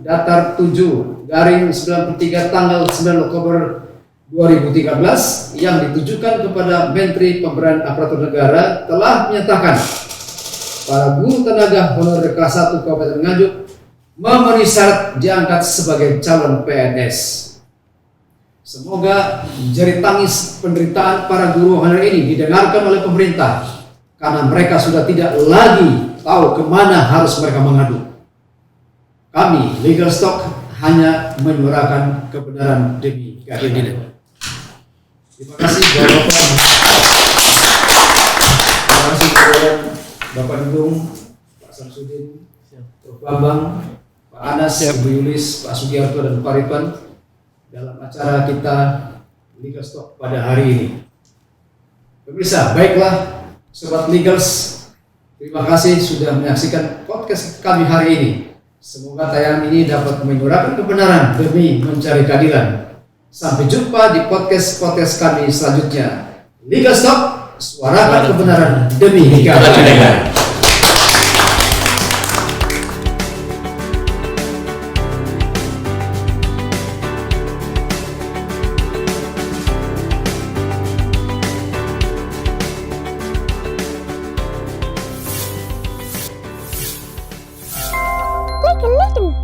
datar 7 93 tanggal 9 Oktober 2013 yang ditujukan kepada Menteri Pemberdayaan Aparatur Negara telah menyatakan para guru tenaga honorer kelas 1 Kabupaten Nganjuk memenuhi syarat diangkat sebagai calon PNS. Semoga jeri tangis penderitaan para guru honorer ini didengarkan oleh pemerintah karena mereka sudah tidak lagi tahu kemana harus mereka mengadu. Kami Legal Stock hanya menyuarakan kebenaran demi keadilan. Terima kasih Bapak-Bapak. Terima kasih kepada Bapak Dudung, Pak Samsudin, Prof. Bambang, Pak Anas, Ibu Yulis, Pak Sugiarto, dan Pak Ridwan dalam acara kita Legal Stock pada hari ini. Pemirsa, baiklah Sobat Legals, terima kasih sudah menyaksikan podcast kami hari ini. Semoga tayangan ini dapat menyuarakan kebenaran demi mencari keadilan. Sampai jumpa di podcast kami selanjutnya. Legal Stock, suarakan kebenaran demi keadilan. Like a little